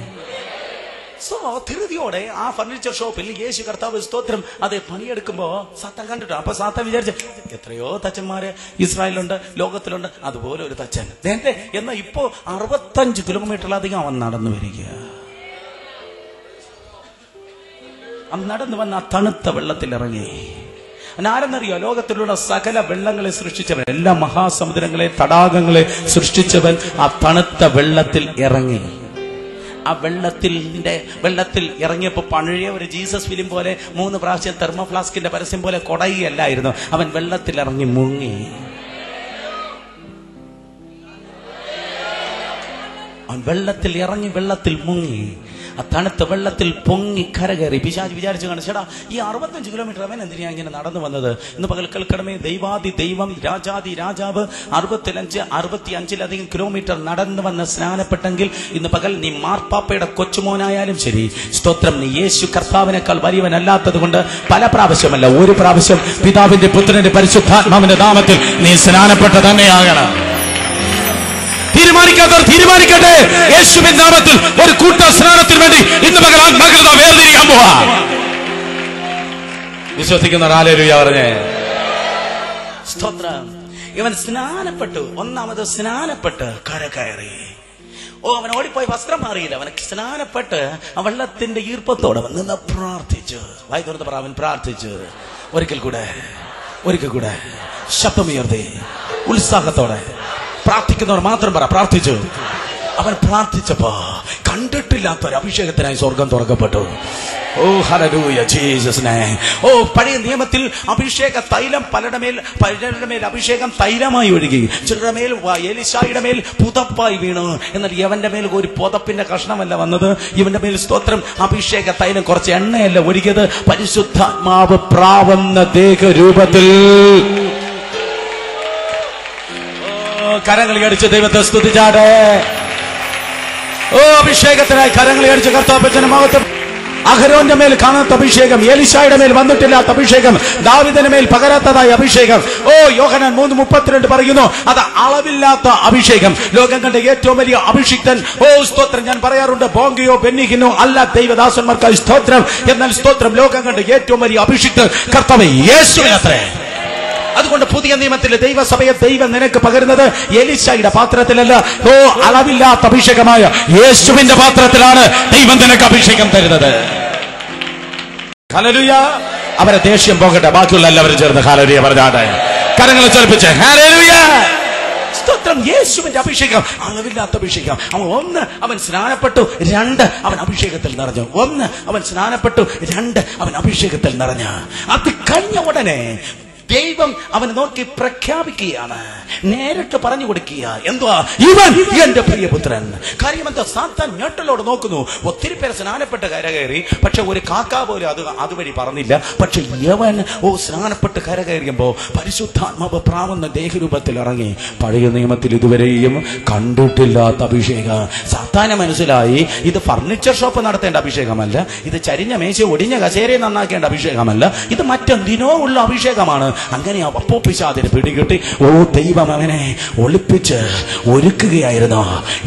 S1: സോ ധൃതിയോടെ ആ ഫർണിച്ചർ ഷോപ്പിൽ യേശു കർത്താവ് സ്തോത്രം അത് പണിയെടുക്കുമ്പോ സാത്താൻ കണ്ടിട്ടു. അപ്പൊ സാത്താൻ വിചാരിച്ചു, എത്രയോ തച്ചന്മാര് ഇസ്രായേലിലുണ്ട്, ലോകത്തിലുണ്ട്, അതുപോലെ ഒരു തച്ചൻ. എന്നാ ഇപ്പോ 65 കിലോമീറ്ററിലധികം അവൻ നടന്നു വരിക. അവൻ നടന്നു വന്ന ആ തണുത്ത വെള്ളത്തിൽ ഇറങ്ങി. ആരെന്നറിയോ? ലോകത്തിലുള്ള സകല വെള്ളങ്ങളെ സൃഷ്ടിച്ചവൻ, എല്ലാ മഹാസമുദ്രങ്ങളെ, തടാകങ്ങളെ സൃഷ്ടിച്ചവൻ ആ തണുത്ത വെള്ളത്തിൽ ഇറങ്ങി. ആ വെള്ളത്തിൽ ഇറങ്ങിയപ്പോ പഴയ ഒരു ജീസസ് ഫിലിം പോലെ 3 പ്രാവശ്യം തെർമോ ഫ്ലാസ്കിന്റെ പരസ്യം പോലെ കൊടയല്ലായിരുന്നു. അവൻ വെള്ളത്തിൽ ഇറങ്ങി മുങ്ങി. അവൻ വെള്ളത്തിൽ ഇറങ്ങി വെള്ളത്തിൽ മുങ്ങി. ആ തണുത്ത വെള്ളത്തിൽ പൊങ്ങി കരകയറി. പിശാച് വിചാരിച്ചു കാണിച്ചടാ, ഈ 65 കിലോമീറ്റർ അവൻ എന്തിനാ ഇങ്ങനെ നടന്നു വന്നത്? ഇന്ന് പകൽ കേൾക്കണമേ, ദൈവാദി ദൈവം, രാജാദി രാജാവ് 65-65ലധികം കിലോമീറ്റർ നടന്നു വന്ന് സ്നാനപ്പെട്ടെങ്കിൽ ഇന്ന് പകൽ നീ മാർപ്പാപ്പയുടെ കൊച്ചുമോനായാലും ശരി, സ്തോത്രം, നീ യേശു കർത്താവിനേക്കാൾ വലിയവനല്ലാത്തത് കൊണ്ട് പല പ്രാവശ്യമല്ല, ഒരു പ്രാവശ്യം പിതാവിന്റെ പുത്രന്റെ പരിശുദ്ധാത്മാവിന്റെ നാമത്തിൽ നീ സ്നാനപ്പെട്ട തന്നെയാകണം. തീരുമാനിക്കാത്തവർ തീരുമാനിക്കട്ടെ. യേശുവിൻ നാമത്തിൽ ഒരു കൂട്ട സ്നാനത്തിന് വേണ്ടി ഇന്ന് പകൽ ആത്മാക്കളത വേർതിരിക്കാൻ പോവാ. വിശ്വസിക്കുന്ന ഹല്ലേലൂയ പറഞ്ഞേ. സ്തോത്രം. ഇവൻ സ്നാനപ്പെട്ടു. ഒന്നാമത് സ്നാനപ്പെട്ട് കരകയറി. അവൻ ഓടിപ്പോയി വസ്ത്രം മാറിയില്ല. അവൻ സ്നാനപ്പെട്ട് ആ വെള്ളത്തിന്റെ ഈർപ്പത്തോടെ അവൻ നിന്ന് പ്രാർത്ഥിച്ചു. വായി തുറന്ന് പറ, അവൻ പ്രാർത്ഥിച്ചു. ഒരിക്കൽ കൂടെ ശബ്ദമുയർത്തി ഉത്സാഹത്തോടെ പ്രാർത്ഥിക്കുന്നവർ മാത്രം പറ, പ്രാർത്ഥിച്ചു. അവൻ പ്രാർത്ഥിച്ചപ്പോ കണ്ടിട്ടില്ലാത്തൊരു അഭിഷേകത്തിനായി സ്വർഗം തുറക്കപ്പെട്ടു. ഓ ഹല്ലേലൂയ ജീസസ് നെയിം. ഓ, പഴയ നിയമത്തിൽ അഭിഷേക തൈലം പലരുടെ മേൽ അഭിഷേകം തൈലമായി ഒഴുകി. ചിലരുടെ മേൽ എലിശായുടെ മേൽ പുതപ്പായി വീണു. എന്നാൽ ഇവന്റെ മേൽ ഒരു പുതപ്പിന്റെ കഷ്ണമല്ല വന്നത്. ഇവന്റെ മേൽ സ്തോത്രം അഭിഷേക തൈലം, കുറച്ച് എണ്ണയല്ല ഒഴുകിയത്. പരിശുദ്ധാത്മാവ് പ്രാവുന്ന ദേഹരൂപത്തിൽ. കരങ്ങളി അടിച്ച് ദൈവത്തെ സ്തുതിച്ചാട്ടെ. ഓ, അഭിഷേകത്തിനായി കരങ്ങളി അടിച്ച് കർത്താവിന്റെ മഹത്വം. അഹരോന്റെ മേൽ കാണാത്ത അഭിഷേകം, എലിശായുടെ മേൽ വന്നിട്ടില്ലാത്ത അഭിഷേകം, ദാവീദിന്റെ മേൽ പകരാത്തതായ അഭിഷേകം. ഓ, യോഹന്നാൻ 3:32 പറയുന്നു, അത് അളവില്ലാത്ത അഭിഷേകം. ലോകം കണ്ട ഏറ്റവും വലിയ അഭിഷിക്തൻ. ഓ സ്തോത്രം, ഞാൻ പറയാറുണ്ട്, ബോങ്കയോ ബെന്നിഹിനോ അല്ല ദൈവദാസന്മാർക്കായി സ്തോത്രം. എന്നാൽ സ്തോത്രം, ലോകം കണ്ട ഏറ്റവും വലിയ അഭിഷിക്തൻ കർത്താവ് യേശുവിനത്രേ. അതുകൊണ്ട് പുതിയ നിയമത്തിലെ ദൈവസഭയെ ദൈവം നിനക്ക് പകരുന്നത് എലിശായുടെ പാത്രത്തിലല്ല. ഓ, അളവില്ലാത്ത അഭിഷേകമായ യേശുവിന്റെ പാത്രത്തിലാണ് ദൈവം നിനക്ക് അഭിഷേകം തരുന്നത്. ഹല്ലേലൂയ. അവരെ ദേഷ്യം പോകട്ടെ, ബാക്കിയുള്ള എല്ലാവരും ചേർന്ന് ഹല്ലേലൂയ പറഞ്ഞാട്ടെ. കരങ്ങൾ ചലിപ്പിച്ച് ഹല്ലേലൂയ. സ്തോത്രം. യേശുവിന്റെ അഭിഷേകം അളവില്ലാത്ത അഭിഷേകം. അവൻ സ്നാനപ്പെട്ടു. 2 അവൻ അഭിഷേകത്തിൽ നിറഞ്ഞു. 1 അവൻ സ്നാനപ്പെട്ടു. 2 അവൻ അഭിഷേകത്തിൽ നിറഞ്ഞു. അത് കഴിഞ്ഞ ഉടനെ ദൈവം അവനെ നോക്കി പ്രഖ്യാപിക്കുകയാണ്, നേരിട്ട് പറഞ്ഞു കൊടുക്കുക. എന്തുവാ? ഇവൻ എന്റെ പ്രിയപുത്രൻ. കാര്യം എന്താ? സാത്താൻ ഞെട്ടലോട് നോക്കുന്നു. ഒത്തിരി പേര് സ്നാനപ്പെട്ട് കരകയറി, പക്ഷെ ഒരു കാക്ക പോലും അതുവഴി പറഞ്ഞില്ല. പക്ഷെ യവൻ സ്നാനപ്പെട്ട് കരകയറിയുമ്പോ പരിശുദ്ധാത്മാവ് പ്രാവുന്ന ദേഹരൂപത്തിൽ ഇറങ്ങി. പഴയ നിയമത്തിൽ ഇതുവരെയും കണ്ടിട്ടില്ലാത്ത അഭിഷേകം. സാത്താനെ മനസ്സിലായി, ഇത് ഫർണിച്ചർ ഷോപ്പ് നടത്തേണ്ട അഭിഷേകമല്ല, ഇത് ചരിഞ്ഞ മേശ ഒടിഞ്ഞ കസേരയെ നന്നാക്കേണ്ട അഭിഷേകമല്ല, ഇത് മറ്റെന്തിനോ ഉള്ള അഭിഷേകമാണ്. അങ്ങനെ അപ്പോ പിശാചിനെ പിടികിട്ടി. ഓ, ദൈവം അവനെ ഒളിപ്പിച്ച് ഒരുക്കുകയായിരുന്നു.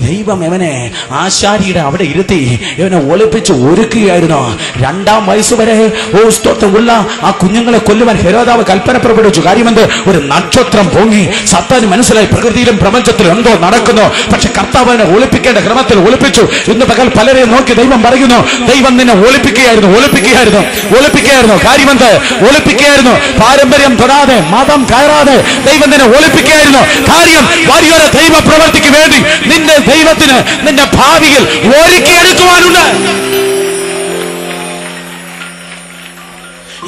S1: ദൈവം അവനെ ആശാരിയുടെ അവിടെ ഇരുത്തി ഇവനെ ഒളിപ്പിച്ച് ഒരുക്കുകയായിരുന്നു. 2-ാം വയസ്സ് വരെ ഓ സ്തോത്രമുള്ള ആ കുഞ്ഞുങ്ങളെ കൊല്ലുവാൻ ഹെരോദാവ് കൽപ്പന പുറപ്പെടുവിച്ചു. കാര്യമെന്ത്? ഒരു നക്ഷത്രം പൊങ്ങി. സത്താന് മനസ്സിലായി പ്രകൃതിയിലും പ്രപഞ്ചത്തിലും എന്തോ നടക്കുന്നു. പക്ഷെ കർത്താവ് അവനെ ഒളിപ്പിക്കേണ്ട ക്രമത്തിൽ ഒളിപ്പിച്ചു. ഇന്ന് പകൽ പലരെയും നോക്കി ദൈവം പറയുന്നു, ദൈവം നിന്നെ ഒളിപ്പിക്കുകയായിരുന്നു. കാര്യമെന്ത്? ഒളിപ്പിക്കുകയായിരുന്നു. പാരമ്പര്യം തൊടാതെ, മതം കയറാതെ ദൈവം നിന്നെ ഒളിപ്പിക്കുകയായിരുന്നു. കാര്യം, വലിയൊരു ദൈവ പ്രവൃത്തിക്ക് വേണ്ടി നിന്റെ ദൈവത്തിന് നിന്റെ ഭാവിയിൽ ഒരുക്കിയെടുക്കുവാനുണ്ട്.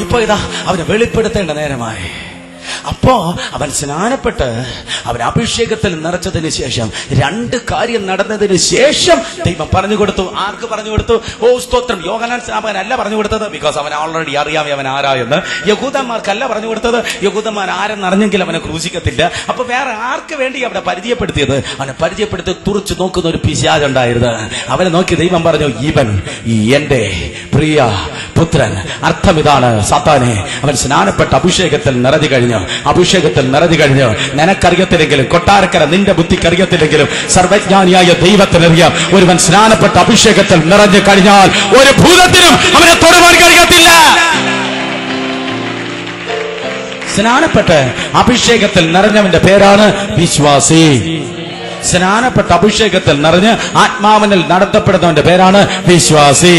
S1: ഇപ്പൊ ഇതാ അവനെ വെളിപ്പെടുത്തേണ്ട നേരമായി. അപ്പോ അവൻ സ്നാനപ്പെട്ട് അവൻ അഭിഷേകത്തിൽ നിറച്ചതിന് ശേഷം 2 കാര്യം നടന്നതിന് ശേഷം ദൈവം പറഞ്ഞു കൊടുത്തു. ആർക്ക് പറഞ്ഞു കൊടുത്തു? ഓ സ്തോത്രം, യോഹന്നാൻ സ്നാപകൻ അല്ല പറഞ്ഞു കൊടുത്തത്. ബിക്കോസ് അവൻ ഓൾറെഡി അറിയാം അവൻ ആരായെന്ന്. യഹൂദന്മാർക്കല്ല പറഞ്ഞു കൊടുത്തത്. യഹൂദന്മാർ ആരെന്നറിഞ്ഞെങ്കിൽ അവനെ ക്രൂശിക്കത്തില്ല. അപ്പൊ വേറെ ആർക്ക് വേണ്ടി അവിടെ പരിചയപ്പെടുത്തിയത്? അവനെ പരിചയപ്പെടുത്തി തുറച്ചു നോക്കുന്ന ഒരു പിശാചുണ്ടായിരുന്നു. അവനെ നോക്കി ദൈവം പറഞ്ഞു, ഇവൻ എന്റെ പ്രിയ പുത്രൻ. അർത്ഥം ഇതാണ്, സാത്താനെ അവൻ സ്നാനപ്പെട്ട അഭിഷേകത്തിൽ നിറഞ്ഞു കഴിഞ്ഞു. നിനക്കറിയത്തില്ലെങ്കിലും, കൊട്ടാരക്കര നിന്റെ ബുദ്ധിക്കറിയത്തില്ലെങ്കിലും, സർവജ്ഞാനിയായ ദൈവത്തിനറിയാം, ഒരുവൻ സ്നാനപ്പെട്ട അഭിഷേകത്തിൽ നിറഞ്ഞു കഴിഞ്ഞാൽ ഒരു ഭൂതത്തിനും അവനെ തൊടുവാൻ കഴിയത്തില്ല. സ്നാനപ്പെട്ട് അഭിഷേകത്തിൽ നിറഞ്ഞവന്റെ പേരാണ് വിശ്വാസി. സ്നാനപ്പെട്ട അഭിഷേകത്തിൽ നിറഞ്ഞ് ആത്മാവിനിൽ നടത്തപ്പെടുന്നവന്റെ പേരാണ് വിശ്വാസി.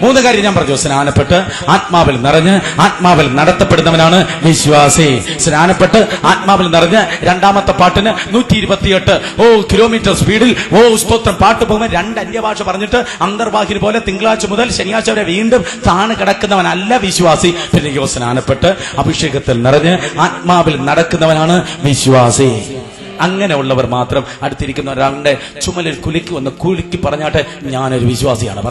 S1: 3 കാര്യം ഞാൻ പറഞ്ഞു. സ്നാനപ്പെട്ട് ആത്മാവിൽ നിറഞ്ഞ് ആത്മാവിൽ നടത്തപ്പെടുന്നവനാണ് വിശ്വാസി. സ്നാനപ്പെട്ട് ആത്മാവിൽ നിറഞ്ഞ് രണ്ടാമത്തെ പാട്ടിന് 128 കിലോമീറ്റർ സ്പീഡിൽ സ്തോത്രം പാട്ട് പോകുമ്പോൾ 2 അന്യഭാഷ പറഞ്ഞിട്ട് അന്തർവാഹിനി പോലെ തിങ്കളാഴ്ച മുതൽ ശനിയാഴ്ച വരെ വീണ്ടും താണ് കിടക്കുന്നവനല്ല വിശ്വാസി. പിന്നെയോ സ്നാനപ്പെട്ട് അഭിഷേകത്തിൽ നിറഞ്ഞ് ആത്മാവിൽ നടക്കുന്നവനാണ് വിശ്വാസി. അങ്ങനെയുള്ളവർ മാത്രം അടുത്തിരിക്കുന്ന ഒരാളുടെ ചുമലിൽ കുലുക്കി പറഞ്ഞാട്ടെ, ഞാനൊരു വിശ്വാസിയാണ്.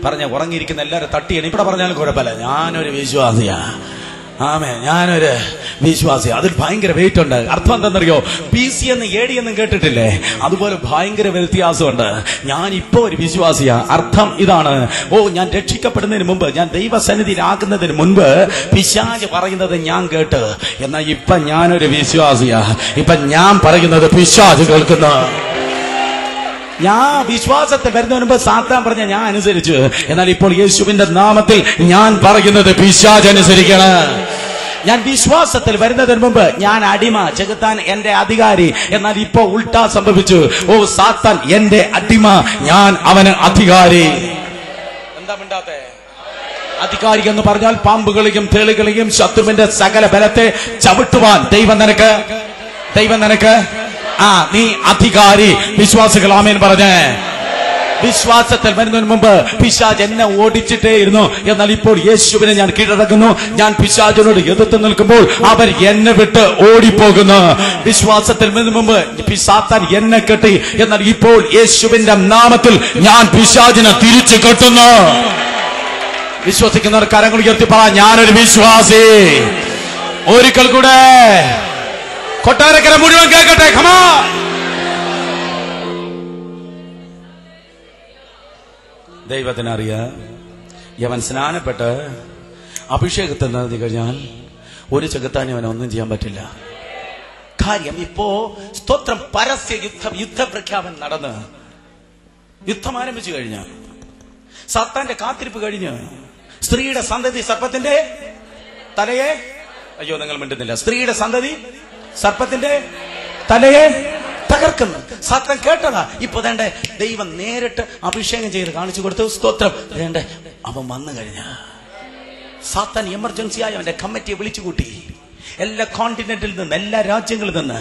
S1: പറഞ്ഞ ഉറങ്ങിയിരിക്കുന്ന എല്ലാവരും തട്ടിയാണ്. ഇവിടെ പറഞ്ഞാലും കുഴപ്പമില്ല, ഞാനൊരു വിശ്വാസിയാ. ഞാനൊരു വിശ്വാസി. അതിൽ ഭയങ്കര വെയിറ്റ് ഉണ്ട്. അർത്ഥം എന്താണെന്നറിയോ? PC എന്നും AD എന്നും കേട്ടിട്ടില്ലേ? അതുപോലെ ഭയങ്കര വ്യത്യാസമുണ്ട്. ഞാൻ ഇപ്പോ ഒരു വിശ്വാസിയാ. അർത്ഥം ഇതാണ്, ഞാൻ രക്ഷിക്കപ്പെടുന്നതിന് മുമ്പ്, ഞാൻ ദൈവസന്നിധിയിലാകുന്നതിന് മുൻപ് പിശാച് പറയുന്നത് ഞാൻ കേട്ട്, എന്നാൽ ഇപ്പൊ ഞാനൊരു വിശ്വാസിയാ. ഇപ്പൊ ഞാൻ പറയുന്നത് പിശാച് കേൾക്കുന്ന. ഞാൻ വിശ്വാസത്തിൽ വരുന്നതിന് മുമ്പ് സാത്താൻ പറഞ്ഞ ഞാൻ അനുസരിച്ചു, എന്നാൽ ഇപ്പോൾ യേശുവിന്റെ നാമത്തിൽ ഞാൻ പറയുന്നത് പിശാച് അനുസരിക്കണം. ഞാൻ വിശ്വാസത്തിൽ വരുന്നതിന് മുമ്പ് ഞാൻ അടിമ, ചെകുത്താൻ എന്റെ അധികാരി, എന്നാൽ ഇപ്പോ ഉൾട്ടാ സംഭവിച്ചു. സാത്താൻ എന്റെ അടിമ, ഞാൻ അവന് അധികാരി. എന്താ മിണ്ടാത്തെ? അധികാരി എന്ന് പറഞ്ഞാൽ പാമ്പുകളെയും തേളുകളെയും ശത്രുവിന്റെ സകല ബലത്തെ ചവിട്ടുവാൻ ദൈവം നിനക്ക് നീ അധികാരി. വിശ്വാസികൾ ആമേൻ പറഞ്ഞേ. വിശ്വാസത്തിൽ വരുന്നതിന് മുമ്പ് പിശാച് എന്നെ ഓടിച്ചിട്ടേയിരുന്നു, എന്നാൽ ഇപ്പോൾ യേശുവിനെ ഞാൻ കീഴടക്കുന്നു. ഞാൻ പിശാചിനോട് എതിർത്ത് നിൽക്കുമ്പോൾ അവർ എന്നെ വിട്ട് ഓടിപ്പോകുന്നു. വിശ്വാസത്തിൽ വരുന്നതിന് മുമ്പ് സാത്താൻ എന്നെ കെട്ടി, എന്നാൽ ഇപ്പോൾ യേശുവിന്റെ നാമത്തിൽ ഞാൻ പിശാചിനെ തിരിച്ചു കെട്ടുന്നു. വിശ്വസിക്കുന്നവർ കരങ്ങൾ ഉയർത്തി പറ, ഞാനൊരു വിശ്വാസി. ഒരിക്കൽ കൂടെ കൊട്ടാരക്കര മുഴുവൻ കേൾക്കട്ടെ. ഖമാ ദൈവത്തിനറിയാം, യവൻ സ്നാനപ്പെട്ട് അഭിഷേകത്തിൽ നിറഞ്ഞു കഴിഞ്ഞാൽ ഒരു ചെകുത്താനും അവനെ ഒന്നും ചെയ്യാൻ പറ്റില്ല. കാര്യം ഇപ്പോ സ്തോത്രം പരസ്യ യുദ്ധപ്രഖ്യാപനം നടന്ന് യുദ്ധം ആരംഭിച്ചു കഴിഞ്ഞ സാത്താന്റെ കാത്തിരിപ്പ് കഴിഞ്ഞ് സ്ത്രീയുടെ സന്തതി സർപ്പത്തിന്റെ തലയെ, അയ്യോ നിങ്ങൾ മിണ്ടുന്നില്ല, സ്ത്രീയുടെ സന്തതി സർപ്പത്തിന്റെ തലയെ തകർക്കുന്നു. സാത്താൻ കേട്ടതാ. ഇപ്പൊ വേണ്ട ദൈവം നേരിട്ട് അഭിഷേകം ചെയ്ത് കാണിച്ചു കൊടുത്തു. സ്തോത്രം വേണ്ട അവൻ വന്നു കഴിഞ്ഞ സാത്താൻ എമർജൻസിയായി അവന്റെ കമ്മിറ്റിയെ വിളിച്ചു കൂട്ടി. എല്ലാ കോണ്ടിനെന്റിൽ നിന്ന്, എല്ലാ രാജ്യങ്ങളിൽ നിന്ന്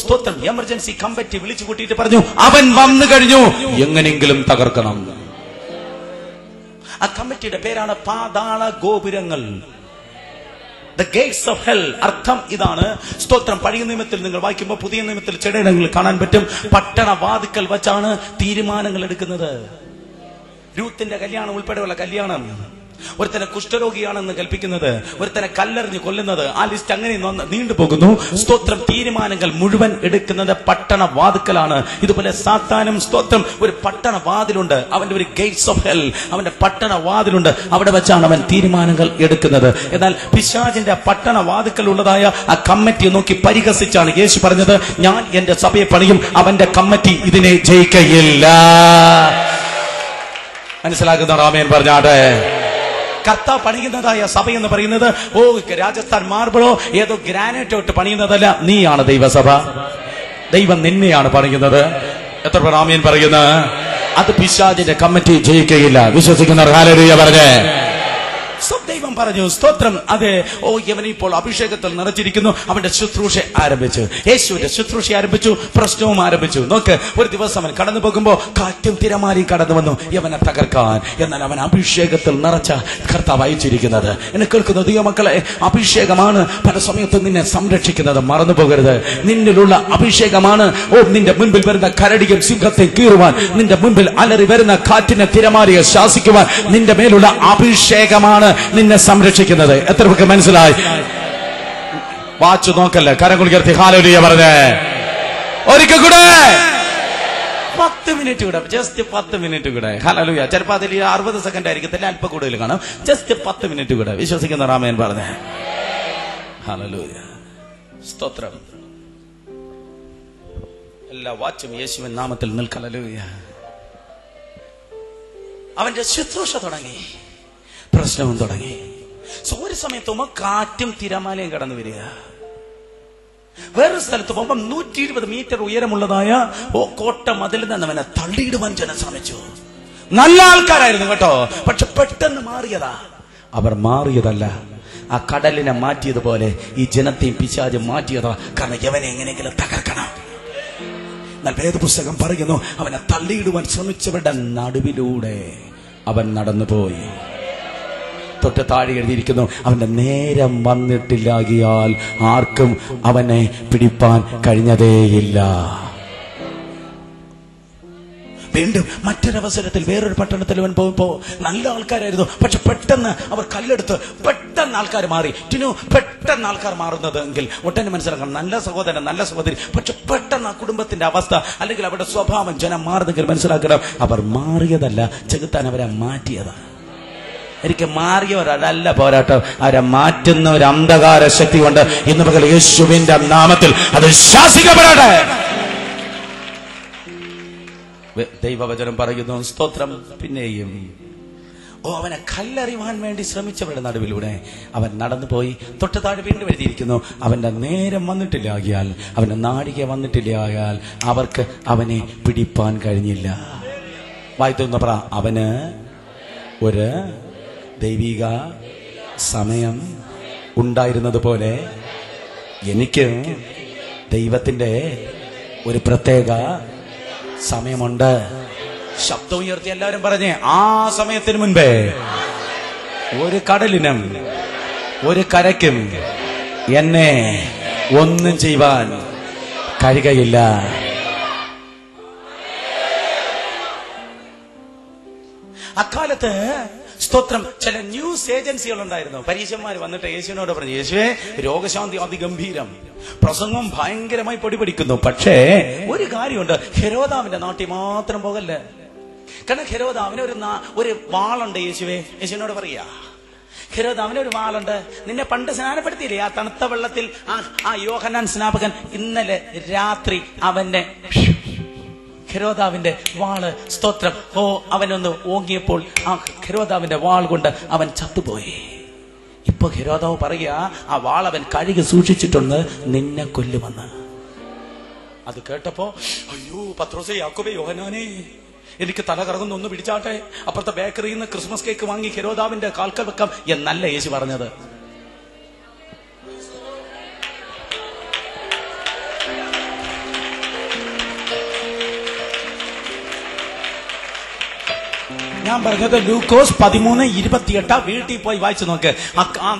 S1: സ്തോത്രം എമർജൻസി കമ്മിറ്റി വിളിച്ചു കൂട്ടിയിട്ട് പറഞ്ഞു, അവൻ വന്നു കഴിഞ്ഞു, എങ്ങനെങ്കിലും തകർക്കണം. ആ കമ്മിറ്റിയുടെ പേരാണ് പാതാള ഗോപുരങ്ങൾ, The gates of hell. അർത്ഥം ഇതാണ്. സ്തോത്രം പഴയ നിയമത്തിൽ നിങ്ങൾ വായിക്കുമ്പോൾ പുതിയ നിയമത്തിൽ ചിലയിടങ്ങളിൽ കാണാൻ പറ്റും. പട്ടണ വാതിക്കൽ വച്ചാണ് തീരുമാനങ്ങൾ എടുക്കുന്നത്. രൂത്തിന്റെ കല്യാണം ഉൾപ്പെടെയുള്ള കല്യാണം, ഒരുത്തനെ കുഷ്ഠരോഗിയാണെന്ന് കൽപ്പിക്കുന്നത്, ഒരുത്തനെ കല്ലെറിഞ്ഞ് കൊല്ലുന്നത്, ആ ലിസ്റ്റ് അങ്ങനെ നീണ്ടുപോകുന്നു. സ്തോത്രം തീരുമാനങ്ങൾ മുഴുവൻ എടുക്കുന്നത് പട്ടണ വാതിക്കലാണ്. ഇതുപോലെ സാത്താനും സ്തോത്രം ഒരു പട്ടണ വാതിലുണ്ട്, അവന്റെ ഒരു ഗേറ്റ്സ് ഓഫ് ഹെൽ, അവന്റെ പട്ടണ വാതിലുണ്ട്. അവിടെ വെച്ചാണ് അവൻ തീരുമാനങ്ങൾ എടുക്കുന്നത്. എന്നാൽ പിശാചിന്റെ പട്ടണ വാതിക്കൽ ഉള്ളതായ ആ കമ്മിറ്റിയെ നോക്കി പരിഹസിച്ചാണ് യേശു പറഞ്ഞത്, ഞാൻ എന്റെ സഭയെ പണിയും, അവന്റെ കമ്മിറ്റി ഇതിനെ ജയിക്കയില്ല. മനസ്സിലാക്കുന്നവർ ആമേൻ പറഞ്ഞാട്ടെ. കർത്താവ് പണിയുന്നതായ സഭ എന്ന് പറയുന്നത് രാജസ്ഥാൻ മാർബിളോ ഏതോ ഗ്രാനൈറ്റോ ഇട്ട് പണിയുന്നതല്ല, നീയാണ് ദൈവസഭ. ദൈവം നിന്നെയാണ് പണിയുന്നത്. എത്ര പേർ ആമേൻ പറയുന്നത്? അത് പിശാചിന്റെ കമ്മിറ്റി ജയിക്കുകയില്ല. വിശ്വസിക്കുന്നവർ ഹല്ലേലൂയ പറഞ്ഞേ. ദൈവം പറഞ്ഞു സ്തോത്രം. അതെ, യവൻ ഇപ്പോൾ അഭിഷേകത്തിൽ നിറച്ചിരിക്കുന്നു. അവന്റെ ശുശ്രൂഷ ആരംഭിച്ചു, യേശുവിന്റെ ശുശ്രൂഷ ആരംഭിച്ചു, പ്രശ്നവും ആരംഭിച്ചു. നോക്ക്, ഒരു ദിവസം അവൻ കടന്നു പോകുമ്പോ കാറ്റും തിരമാലയും കടന്നു വന്നു യവനെ തകർക്കാൻ. എന്നാൽ അവൻ അഭിഷേകത്തിൽ നിറച്ച കർത്താവ് അയച്ചിരിക്കുന്നത്. എന്നെ കേൾക്കുന്ന ദൈവമക്കളെ, അഭിഷേകമാണ് പല സമയത്തും നിന്നെ സംരക്ഷിക്കുന്നത്. മറന്നു പോകരുത്. നിന്നിലുള്ള അഭിഷേകമാണ് നിന്റെ മുൻപിൽ വരുന്ന കരടിയും സിംഹത്തെ കീറുവാൻ, നിന്റെ മുൻപിൽ അലറി വരുന്ന കാറ്റിനെ തിരമാലയെ ശാസിക്കുവാൻ നിന്റെ മേലുള്ള അഭിഷേകമാണ് നിന്നെ സംരക്ഷിക്കുന്നത്. എത്ര പേർക്ക് മനസ്സിലായി? വാച്ചു നോക്കല്ലേ, കരങ്ങൾ ഉയർത്തി ഹല്ലേലൂയ പറഞ്ഞേ. ഒരിക്കൽ കൂടെ 10 മിനിറ്റ് കൂടെ, ജസ്റ്റ് 10 മിനിറ്റ് കൂടെ. ഹല്ലേലൂയ. ചിലപ്പോൾ അതിൽ 60 സെക്കൻഡ് ആയിരിക്കത്തില്ല, അല്പം കൂടുതൽ കാണും. ജസ്റ്റ് 10 മിനിറ്റ് കൂടെ. വിശ്വസിക്കുന്ന ആമേൻ പറഞ്ഞേ. ഹല്ലേലൂയ. സ്തോത്രം. എല്ലാ വാച്ചും യേശുവിൻ നാമത്തിൽ നിൽക്കുക. ഹല്ലേലൂയ. അവന്റെ ശുശ്രൂഷ തുടങ്ങി, പ്രശ്നവും തുടങ്ങി. ഒരു സമയത്ത് കാറ്റും തിരമാലയും കടന്നു വരിക. വേറൊരു സ്ഥലത്ത് പോകുമ്പോൾ 120 മീറ്റർ ഉയരമുള്ളതായ കോട്ട മതിൽ നിന്ന് അവനെ തള്ളിയിടുവാൻ ജനം ശ്രമിച്ചു. നല്ല ആൾക്കാരായിരുന്നു കേട്ടോ, പക്ഷെ പെട്ടെന്ന് മാറിയതാ. അവർ മാറിയതല്ല, ആ കടലിനെ മാറ്റിയതുപോലെ ഈ ജനത്തെയും പിശാചും മാറ്റിയതാ. കാരണം ഇവനെ എങ്ങനെയെങ്കിലും തകർക്കണം. എന്നാൽ വേദപുസ്തകം പറയുന്നു, അവനെ തള്ളിയിടുവാൻ ശ്രമിച്ചവരുടെ നടുവിലൂടെ അവൻ നടന്നുപോയി. തൊട്ട് താഴെ എഴുതിയിരിക്കുന്നു, അവന്റെ നേരം വന്നിട്ടില്ലാകിയാൽ ആർക്കും അവനെ പിടിപ്പാൻ കഴിഞ്ഞതേയില്ല. വീണ്ടും മറ്റൊരവസരത്തിൽ വേറൊരു പട്ടണത്തിൽ അവൻ പോയപ്പോ നല്ല ആൾക്കാരായിരുന്നു, പക്ഷെ പെട്ടെന്ന് അവർ കല്ലെടുത്ത് പെട്ടെന്ന് ആൾക്കാർ മാറി. പെട്ടെന്ന് ആൾക്കാർ മാറുന്നതെങ്കിൽ ഒട്ടനെ മനസ്സിലാക്കണം, നല്ല സഹോദരൻ നല്ല സഹോദരി, പക്ഷെ പെട്ടെന്ന് ആ കുടുംബത്തിന്റെ അവസ്ഥ അല്ലെങ്കിൽ അവരുടെ സ്വഭാവം ജനം മാറുന്നെങ്കിൽ മനസ്സിലാക്കണം, അവർ മാറിയതല്ല, ചെകുത്താൻ അവരെ മാറ്റിയതാണ്. എനിക്ക് മാറിയവരല്ല പോരാട്ടം, അവരെ മാറ്റുന്ന ഒരു അന്ധകാര ശക്തി കൊണ്ട് ഇന്ന് പകൽ യേശുവിന്റെ നാമത്തിൽ അത് ശാസിക്കപ്പെടട്ടെ. ദൈവവചനം പറയുന്നു, സ്തോത്രം. പിന്നെയും അവനെ കല്ലെറിയുവാൻ വേണ്ടി ശ്രമിച്ചവരുടെ നടുവിലൂടെ അവൻ നടന്നുപോയി. തൊട്ട് താഴെ വീണ്ടും എഴുതിയിരിക്കുന്നു, അവന്റെ നേരം വന്നിട്ടില്ലാകിയാൽ, അവന്റെ നാഴിക വന്നിട്ടില്ലാകിയാൽ അവർക്ക് അവനെ പിടിപ്പാൻ കഴിഞ്ഞില്ല. വായിത്തുന്ന പറ, അവന് ഒരു ദൈവിക സമയം ഉണ്ടായിരുന്നത് പോലെ എനിക്ക് ദൈവത്തിന്റെ ഒരു പ്രത്യേക സമയമുണ്ട്. ശബ്ദം ഉയർത്തി എല്ലാവരും പറഞ്ഞേ, ആ സമയത്തിന് മുൻപേ ഒരു കടലിനും ഒരു കരയ്ക്കും എന്നെ ഒന്നും ചെയ്യുവാൻ കഴിയുകയില്ല. അക്കാലത്ത് സ്തോത്രം ചില ന്യൂസ് ഏജൻസികൾ ഉണ്ടായിരുന്നു. പരീശന്മാർ വന്നിട്ട് യേശുവിനോട് പറഞ്ഞു, യേശുവേ രോഗശാന്തി അതിഗംഭീരം, പ്രസംഗം ഭയങ്കരമായി പൊടിപിടിക്കുന്നു, പക്ഷേ ഒരു കാര്യമുണ്ട്, ഹെരോദാവിന്റെ നാട്ടിൽ മാത്രം പോകല്ലേ. കാരണം ഹെരോദാവിന് ഒരു വാളുണ്ട്. യേശുവിനോട് പറയാ, ഹെരോദാവിന് ഒരു വാളുണ്ട്. നിന്നെ പണ്ട് സ്നാനപ്പെടുത്തിയില്ലേ ആ തണുത്ത വെള്ളത്തിൽ? ആ യോഹന്നാൻ സ്നാപകൻ ഇന്നലെ രാത്രി അവന്റെ ഹെരോദാവിന്റെ വാള്, സ്തോത്രം, അവനൊന്ന് ഓങ്ങിയപ്പോൾ ആ ഹെരോദാവിന്റെ വാൾ കൊണ്ട് അവൻ ചത്തുപോയി. ഇപ്പൊ ഹെരോദാവ് പറയുക, ആ വാൾ അവൻ കഴുകി സൂക്ഷിച്ചിട്ടുണ്ട്, നിന്നെ കൊല്ലുമെന്ന്. അത് കേട്ടപ്പോ, അയ്യോ പത്രോസേ, യാക്കോബേ, യോഹന്നാനേ, എനിക്ക് തല കറങ്ങുന്ന ഒന്ന് പിടിച്ചാട്ടെ, അപ്പുറത്തെ ബേക്കറിയിൽ നിന്ന് ക്രിസ്മസ് കേക്ക് വാങ്ങി ഹെരോദാവിന്റെ കാൽക്കൽ വെക്കാം എന്നല്ല യേശു പറഞ്ഞത്. ഞാൻ പറഞ്ഞത് ലൂക്കോസ് 13:28 വീട്ടിൽ പോയി വായിച്ചു നോക്ക്. ആ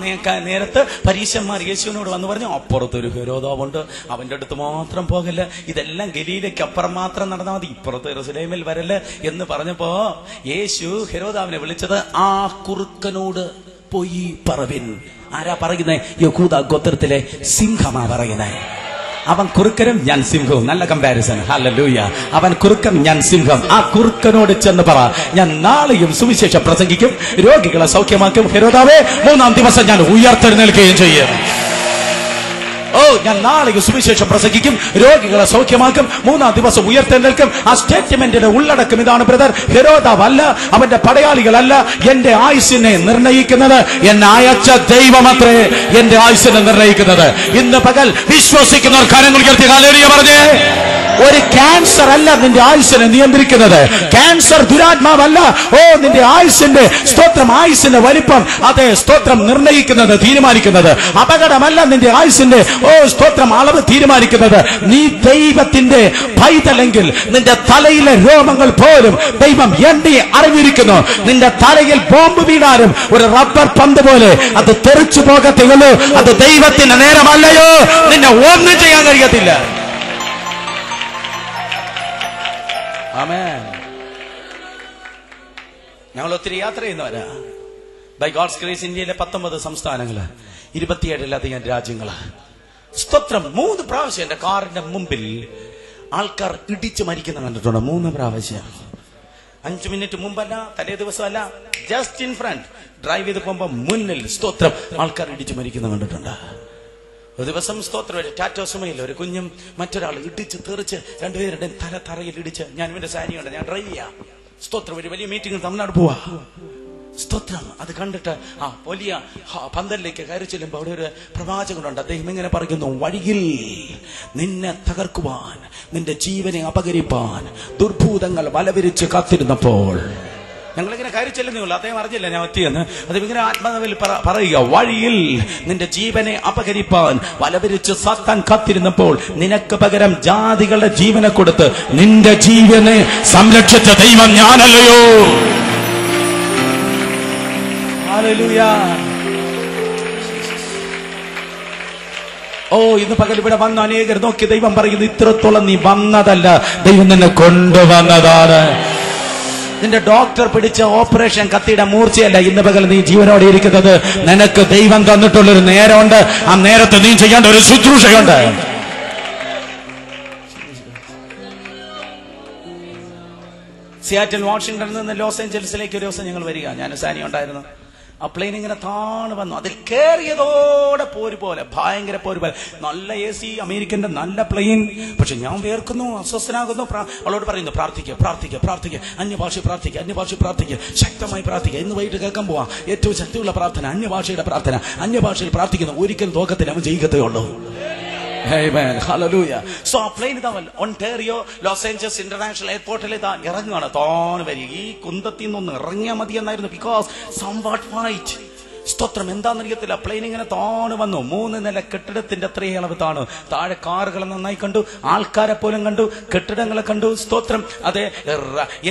S1: നേരത്ത് പരീശന്മാർ യേശുവിനോട് വന്ന് പറഞ്ഞു, അപ്പുറത്തൊരു ഹെരോദാവുണ്ട്, അവന്റെ അടുത്ത് മാത്രം പോകല്ല, ഇതെല്ലാം ഗലീലയ്ക്ക് അപ്പുറം മാത്രം നടന്നാൽ മതി, ഇപ്പുറത്ത് യെരൂശലേമിൽ വരല്ല എന്ന് പറഞ്ഞപ്പോ യേശു ഹെരോദാവിനെ വിളിച്ചത്, ആ കുറുക്കനോട് പോയി പറവിൻ. ആരാ പറയുന്നേ? യഹൂദ ഗോത്രത്തിലെ സിംഹമാ പറയുന്നേ. അവൻ കുറുക്കനും ഞാൻ സിംഹവും. നല്ല കമ്പാരിസൺ. ഹല്ലേലൂയ. അവൻ കുറുക്കൻ, ഞാൻ സിംഹം. ആ കുറുക്കനോട് ചെന്ന് പറ, ഞാൻ നാളെയും സുവിശേഷം പ്രസംഗിക്കും, രോഗികളെ സൗഖ്യമാക്കും, ഹെരോദാവേ 3-ാം ദിവസം ഞാൻ ഉയർത്തെഴുന്നേൽക്കുകയും ചെയ്യും. ഞാൻ നാളെയും സുവിശേഷം പ്രസംഗിക്കും, രോഗികളെ സൗഖ്യമാക്കും, 3-ാം ദിവസം ഉയർത്തെഴുന്നേൽക്കും. ആ സ്റ്റേറ്റ്മെന്റിന്റെ ഉള്ളടക്കം ഇതാണ് ബ്രദർ. ഹെരോദാവല്ല, അവന്റെ പടയാളികളല്ല എന്റെ ആയുസ്സിനെ നിർണയിക്കുന്നത്, എന്നെ അയച്ച ദൈവമത്രേ എന്റെ ആയുസ്സിനെ നിർണയിക്കുന്നത്. ഇന്ന് പകൽ വിശ്വസിക്കുന്നവർ കരങ്ങൾ ഉയർത്തി ഹല്ലേലൂയ പറഞ്ഞേ. ഒരു ക്യാൻസർ അല്ല നിന്റെ ആയുസ്സിനെ നിയന്ത്രിക്കുന്നത്, ക്യാൻസർ ദുരാത്മാവല്ല നിന്റെ ആയുസ്സിന്റെ സ്തോത്രം, ആയുസ്സിന്റെ വലിപ്പം, അതെ സ്തോത്രം നിർണയിക്കുന്നത്, തീരുമാനിക്കുന്നത്. അപകടമല്ല നിന്റെ ആയുസ്സിന്റെ സ്തോത്രം അളവ് തീരുമാനിക്കുന്നത്. നീ ദൈവത്തിന്റെ പൈതലെങ്കിൽ നിന്റെ തലയിലെ രോമങ്ങൾ പോലും ദൈവം എണ്ണി അറിഞ്ഞിരിക്കുന്നു. നിന്റെ തലയിൽ ബോംബ് വീണാലും ഒരു റബ്ബർ പന്ത് പോലെ അത് തെറിച്ചു പോകത്തുള്ളൂ. അത് ദൈവത്തിന്റെ നേരമല്ലയോ, നിന്നെ ഒന്നും ചെയ്യാൻ കഴിയത്തില്ല. ആമേൻ. ഞങ്ങൾ ഒത്തിരി യാത്ര ചെയ്യുന്നവരാ. ബൈ ഗോഡ്സ് ഗ്രേസ് ഇന്ത്യയിലെ 19 സംസ്ഥാനങ്ങള്, 27-ലധികം രാജ്യങ്ങള്. സ്തോത്രം. 3 പ്രാവശ്യം എന്റെ കാറിന്റെ മുമ്പിൽ ആൾക്കാർ ഇടിച്ച് മരിക്കുന്ന കണ്ടിട്ടുണ്ട് 3 പ്രാവശ്യം. 5 മിനിറ്റ് മുമ്പല്ല, തലേ ദിവസമല്ല, ജസ്റ്റ് ഇൻ ഫ്രണ്ട് ഡ്രൈവ് ചെയ്ത് പോകുമ്പോ മുന്നിൽ സ്തോത്രം ആൾക്കാർ ഇടിച്ച് മരിക്കുന്ന കണ്ടിട്ടുണ്ട്. ഒരു ദിവസം സ്തോത്രം ടാറ്റോ സുമയിൽ ഒരു കുഞ്ഞും മറ്റൊരാൾ ഇടിച്ച് തെറിച്ച് രണ്ടുപേരുടെ തറയിൽ ഇടിച്ച്, ഞാൻ ഇവന്റെ സാരിയുണ്ട്, ഞാൻ ഡ്രൈവ് ചെയ്യാം, സ്തോത്രം ഒരു വലിയ മീറ്റിംഗ് തമിഴ്നാട് പോവാ, സ്തോത്രം. അത് കണ്ടിട്ട് വലിയ പന്തലിലേക്ക് കയറി ചെല്ലുമ്പോൾ അവിടെ ഒരു പ്രവാചകനുണ്ട്. അദ്ദേഹം ഇങ്ങനെ പറയുന്നു, വഴിയിൽ നിന്നെ തകർക്കുവാൻ, നിന്റെ ജീവനെ അപകരിപ്പാൻ ദുർഭൂതങ്ങൾ വലവിരിച്ച് കാത്തിരുന്നപ്പോൾ. ഞങ്ങളിങ്ങനെ കയറി ചെല്ലുന്നുള്ളൂ, അദ്ദേഹം അറിഞ്ഞില്ല ഞാൻ എത്തിയെന്ന്. അതിങ്ങനെ ആത്മാവിൽ പറയുക, വഴിയിൽ നിന്റെ ജീവനെ അപകരിപ്പാൻ വലവിരിച്ച് സാത്താൻ കാത്തിരുന്നപ്പോൾ നിനക്ക് പകരം ജാതികളുടെ ജീവനെ കൊടുത്ത് നിന്റെ ജീവനെ സംരക്ഷിച്ച ദൈവം ഞാനല്ലയോ? ഹല്ലേലൂയ. ഇന്ന് പകൽ ഇവിടെ വന്ന അനേകർ നോക്കി ദൈവം പറയുന്നു, ഇത്രത്തോളം നീ വന്നതല്ല, ദൈവം നിന്നെ കൊണ്ടുവന്നതാണ്. നിന്റെ ഡോക്ടർ പിടിച്ച ഓപ്പറേഷൻ കത്തിയുടെ മൂർച്ചയല്ല ഇന്ന് പകൽ നീ ജീവനോടെ ഇരിക്കുന്നത്. നിനക്ക് ദൈവം തന്നിട്ടുള്ളൊരു നേരമുണ്ട്. ആ നേരത്തെ നീ ചെയ്യേണ്ട ഒരു ശുശ്രൂഷയുണ്ട്. സിയാറ്റിൽ വാഷിംഗ്ടണിൽ നിന്ന് ലോസ് ഏഞ്ചൽസിലേക്ക് ഒരു ദിവസം ഞങ്ങൾ വരിക, ഞാൻ സാനി ഉണ്ടായിരുന്നു. ആ പ്ലെയിൻ ഇങ്ങനെ താണ് വന്നു, അതിൽ കയറിയതോടെ പോര് പോലെ, ഭയങ്കര പോര് പോലെ, നല്ല AC, അമേരിക്കന്റെ നല്ല പ്ലെയിൻ. പക്ഷെ ഞാൻ വേർക്കുന്നു, അസ്വസ്ഥനാകുന്നു. അവളോട് പറയുന്നു, പ്രാർത്ഥിക്കുക, പ്രാർത്ഥിക്കുക, പ്രാർത്ഥിക്കുക, അന്യഭാഷ പ്രാർത്ഥിക്കുക, അന്യഭാഷ പ്രാർത്ഥിക്കുക, ശക്തമായി പ്രാർത്ഥിക്കുക. ഇന്ന് വൈകിട്ട് കേൾക്കാൻ പോവാ ഏറ്റവും ശക്തിയുള്ള പ്രാർത്ഥന, അന്യഭാഷയുടെ പ്രാർത്ഥന. അന്യഭാഷയിൽ പ്രാർത്ഥിക്കുന്നു, ഒരിക്കലും തോക്കത്തിൽ അവൻ ജയിക്കത്തേ ഉള്ളൂ. Amen. Hallelujah. So ആ പ്ലെയിൻ ഇതാ ഒണ്ടാരിയോ ലോസ് ഏഞ്ചൽസ് ഇന്റർനാഷണൽ എയർപോർട്ടിൽ ഇതാ ഇറങ്ങുകയാണ്. തോന്നു വരിക, ഈ കുന്തത്തിൽ നിന്നൊന്ന് ഇറങ്ങിയാൽ മതി എന്നായിരുന്നു. Because somewhat fight. സ്തോത്രം എന്താണെന്നറിയത്തില്ല. പ്ലെയിൻ ഇങ്ങനെ താണു വന്നു. 3 നില കെട്ടിടത്തിന്റെ അത്രയും അളവ് താണു. താഴെ കാറുകൾ നന്നായി കണ്ടു, ആൾക്കാരെ പോലും കണ്ടു, കെട്ടിടങ്ങളെ കണ്ടു. സ്തോത്രം. അതെ,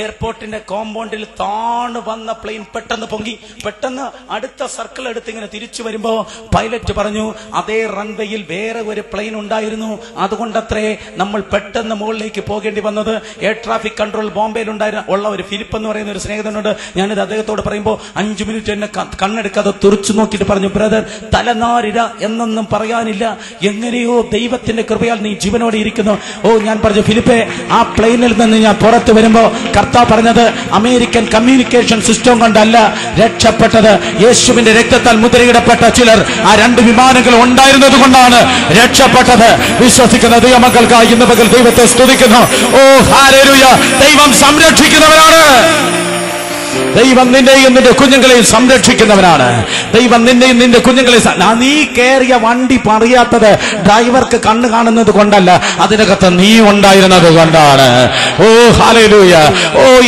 S1: എയർപോർട്ടിന്റെ കോമ്പൗണ്ടിൽ താണു വന്ന പ്ലെയിൻ പെട്ടെന്ന് പൊങ്ങി. പെട്ടെന്ന് അടുത്ത സർക്കിൾ എടുത്ത് ഇങ്ങനെ തിരിച്ചു വരുമ്പോ പൈലറ്റ് പറഞ്ഞു, അതേ റൺവേയിൽ വേറെ ഒരു പ്ലെയിൻ ഉണ്ടായിരുന്നു, അതുകൊണ്ടത്രേ നമ്മൾ പെട്ടെന്ന് മുകളിലേക്ക് പോകേണ്ടി വന്നത്. എയർ ട്രാഫിക് കൺട്രോൾ ബോംബെയിൽ ഉള്ള ഒരു ഫിലിപ്പ് എന്ന് പറയുന്ന ഒരു സ്നേഹിതനുണ്ട്. ഞാനിത് അദ്ദേഹത്തോട് പറയുമ്പോൾ 5 മിനിറ്റ് എന്നെ കണ്ണെടുക്കാതെ തുറച്ചു നോക്കിയിട്ട് പറഞ്ഞു, ബ്രദർ, തലനാരിഴ എന്നൊന്നും പറയാനില്ല, എങ്ങനെയോ ദൈവത്തിന്റെ കൃപയാൽ നീ ജീവനോടെ ഇരിക്കുന്നു. ഞാൻ പറഞ്ഞു, ഫിലിപ്പേ, ആ പ്ലെയിനിൽ നിന്ന് ഞാൻ പുറത്തു വരുമ്പോ കർത്താവ് പറഞ്ഞത് അമേരിക്കൻ കമ്മ്യൂണിക്കേഷൻ സിസ്റ്റം കൊണ്ടല്ല രക്ഷപ്പെട്ടത്, യേശുവിന്റെ രക്തത്താൽ മുദ്രയിടപ്പെട്ട ചിലർ ആ 2 വിമാനങ്ങൾ ഉണ്ടായിരുന്നത് കൊണ്ടാണ് രക്ഷപ്പെട്ടത്. വിശ്വസിക്കുന്ന ദൈവമക്കൾക്കായി ഇന്ന് പകൽ ദൈവത്തെ സ്തുതിക്കുന്നു. ഹല്ലേലൂയ. ദൈവം സംരക്ഷിക്കുന്നവരാണ്. ദൈവം നിന്റെയും നിന്റെ കുഞ്ഞുങ്ങളെയും സംരക്ഷിക്കുന്നവനാണ്. ദൈവം നിന്റെയും നിന്റെ കുഞ്ഞുങ്ങളെയും. നീ കയറിയ വണ്ടി പറയാത്തത് ഡ്രൈവർക്ക് കണ്ണ് കാണുന്നത് കൊണ്ടല്ല, അതിനകത്ത് നീ ഉണ്ടായിരുന്നത് കൊണ്ടാണ്. ഹല്ലേലൂയ.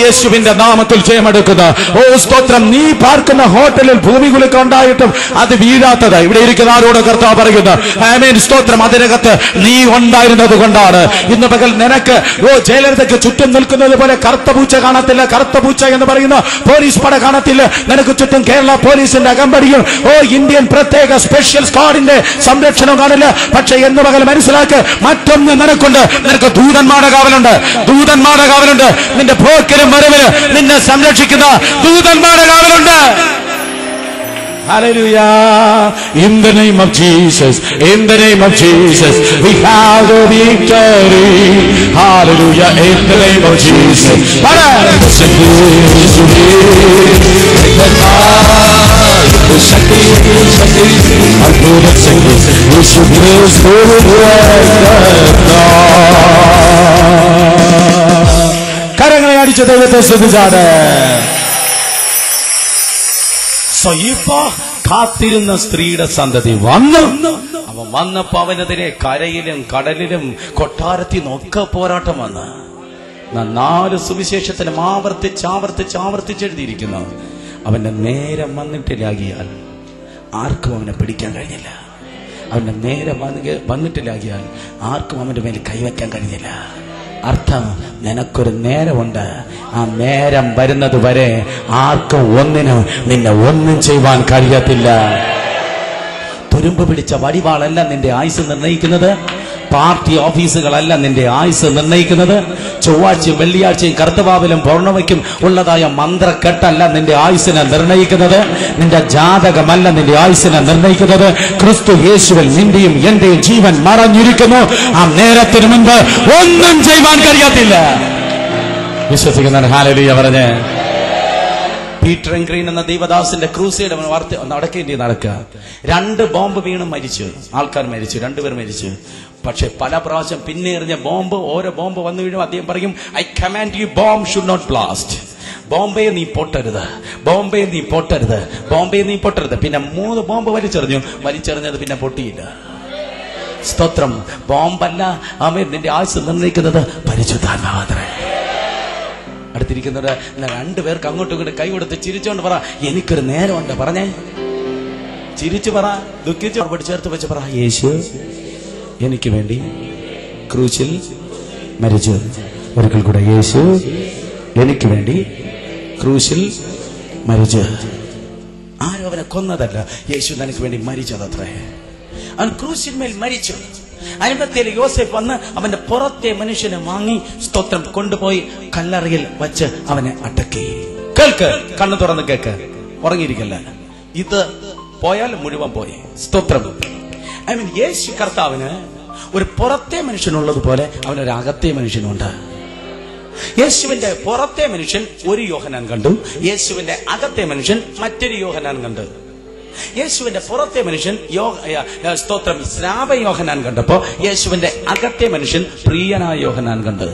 S1: യേശുവിന്റെ നാമത്തിൽ ജയമെടുക്കുന്ന. സ്തോത്രം. നീ പാർക്കുന്ന ഹോട്ടലിൽ ഭൂമികുലുക്കം ഉണ്ടായിട്ടും അത് വീഴാത്തത് ഇവിടെ ഇരിക്കുന്ന ആരോട് കർത്താവ് പറയുന്നു. ആമേൻ. സ്തോത്രം. അതിനകത്ത് നീ ഉണ്ടായിരുന്നത് കൊണ്ടാണ്. ഇന്ന് പകൽ നിനക്ക് ജയലളിതയ്ക്ക് ചുറ്റും നിൽക്കുന്നത് പോലെ കറുത്ത പൂച്ച കാണത്തില്ല. കറുത്ത പൂച്ച എന്ന് പറയുന്ന പോലീസ് പട കാണത്തില്ല. നിനക്ക് ചുറ്റും കേരള പോലീസിന്റെ അകമ്പടിയും ഇന്ത്യൻ പ്രത്യേക സ്പെഷ്യൽ സ്ക്വാഡിന്റെ സംരക്ഷണം കാണില്ല. പക്ഷെ എന്ന് പകൽ മനസ്സിലാക്ക്, മറ്റൊന്ന് നിനക്കുണ്ട്. നിനക്ക് ദൂതന്മാരുടെ കാവലുണ്ട്. ദൂതന്മാരുടെ കാവലുണ്ട്. നിന്റെ പോക്കിലും വരവിന് നിന്നെ സംരക്ഷിക്കുന്ന ദൂതന്മാരുടെ കാവലുണ്ട്. Hallelujah. In the name of Jesus, in the name of Jesus, we have the victory. Hallelujah. In the name of Jesus. കരങ്ങളെ അടിച്ച് ദൈവത്തെ സ്തുതിച്ചാണ്. ഇപ്പോ കാത്തിരുന്ന സ്ത്രീയുടെ സന്തതി വന്നു. അവൻ വന്നപ്പോ അവനെതിരെ കരയിലും കടലിലും കൊട്ടാരത്തിൽ നിന്നൊക്കെ പോരാട്ടം വന്ന്. 4 സുവിശേഷത്തിലും ആവർത്തിച്ചെഴുതിയിരിക്കുന്നു. അവന്റെ നേരം വന്നിട്ടില്ലാകിയാൽ ആർക്കും അവനെ പിടിക്കാൻ കഴിഞ്ഞില്ല. അവന്റെ നേരം വന്നിട്ടില്ലാകിയാൽ ആർക്കും അവന്റെ മേൽ കൈവയ്ക്കാൻ കഴിഞ്ഞില്ല. അർത്ഥം, നിനക്കൊരു നേരമുണ്ട്. ആ നേരം വരുന്നത് വരെ ആർക്കും ഒന്നിനും നിന്നെ ഒന്നും ചെയ്യുവാൻ കഴിയത്തില്ല. തുരുമ്പ് പിടിച്ച വടിവാളല്ല നിന്റെ ആയുസ് നിർണയിക്കുന്നത്. പാർട്ടി ഓഫീസുകളല്ല നിന്റെ ആയുസ് നിർണ്ണയിക്കുന്നത്. ചൊവ്വാഴ്ചയും വെള്ളിയാഴ്ചയും കർത്തവാവിലും പൗർണമിക്കും ഉള്ളതായ മന്ത്രക്കെട്ടല്ല നിന്റെ ആയുസിനെ നിർണ്ണയിക്കുന്നത്. നിന്റെ ജാതകമല്ല നിന്റെ ആയുസിനെ നിർണ്ണയിക്കുന്നത്. ക്രിസ്തു യേശുവിൽ നിന്റെയും എന്റെയും ജീവൻ മറഞ്ഞിരിക്കുന്നു. ആ നേരത്തിന് മുൻപ് ഒന്നും ചെയ്യുവാൻ കഴിയത്തില്ല. വിശ്വസിക്കുന്ന ഹല്ലേലൂയ പറഞ്ഞേ. പീറ്റർ ഗ്രീൻ എന്ന ദൈവദാസിന്റെ ക്രൂസൈഡ് നടക്കേണ്ടി നടക്കുക. 2 ബോംബ് വീണ് മരിച്ചു. ആൾക്കാർ മരിച്ചു, 2 പേർ മരിച്ചു. പക്ഷെ പല പ്രാവശ്യം പിന്നെ എറിഞ്ഞ ബോംബ്, ഓരോ ബോംബ് വന്നു വീഴും അദ്ദേഹം പറയും, I command you bomb should not blast. ബോംബെ നീ പൊട്ടരുത്, ബോംബെ നീ പൊട്ടരുത്, ബോംബെ നീ പൊട്ടരുത്. പിന്നെ 3 ബോംബ് വലിച്ചെറിഞ്ഞത് പിന്നെ പൊട്ടിയില്ല. സ്തോത്രം. ബോംബല്ല ആമേൻ നിന്റെ ആയുസ് നിർണ്ണയിക്കുന്നത് പരിശുദ്ധാത്മാവത്രേ. അടുത്തിരിക്കുന്നത് 2 പേർക്ക് അങ്ങോട്ടും ഇങ്ങോട്ട് കൈ കൊടുത്ത് ചിരിച്ചോണ്ട് പറ, എനിക്കൊരു നേരമുണ്ട്. പറഞ്ഞേ, ചിരിച്ചു പറ, ദുഃഖിച്ചു മറുപടി ചേർത്ത് വെച്ച് പറ, യേശു എനിക്ക് വേണ്ടി ക്രൂശിൽ മരിച്ചു. ഒരിക്കൽ കൂടെ, യേശു എനിക്ക് വേണ്ടി ക്രൂശിൽ മരിച്ചു. ആരും അവനെ കൊന്നതല്ല, യേശു നിനക്ക് വേണ്ടി മരിച്ചതത്രേ. അവൻ ക്രൂശിന്മേൽ മരിച്ചു. അരിമത്തേൽ യോസേഫ് വന്ന് അവന്റെ പുറത്തെ മനുഷ്യനെ വാങ്ങി സ്തോത്രം കൊണ്ടുപോയി കല്ലറയിൽ വച്ച് അവനെ അടക്കി. കേൾക്ക്, കണ്ണു തുറന്ന് കേക്ക്, ഉറങ്ങിയിരിക്കല്ല. ഇത് പോയാൽ മുഴുവൻ പോയി. സ്തോത്രം. ഐ മീൻ യേശു കർത്താവിന് ഒരു പുറത്തെ മനുഷ്യനുള്ളതുപോലെ അവനൊരു അകത്തെ മനുഷ്യനുണ്ട്. യേശുവിന്റെ പുറത്തെ മനുഷ്യൻ ഒരു യോഹന്നാൻ കണ്ടു, യേശുവിന്റെ അകത്തെ മനുഷ്യൻ മറ്റൊരു യോഹന്നാൻ കണ്ടു. യേശുവിന്റെ പുറത്തെ മനുഷ്യൻ സ്തോത്രം സ്നാപ യോഹന്നാൻ കണ്ടപ്പോ യേശുവിന്റെ അകത്തെ മനുഷ്യൻ പ്രിയനായ യോഹന്നാൻ കണ്ടു.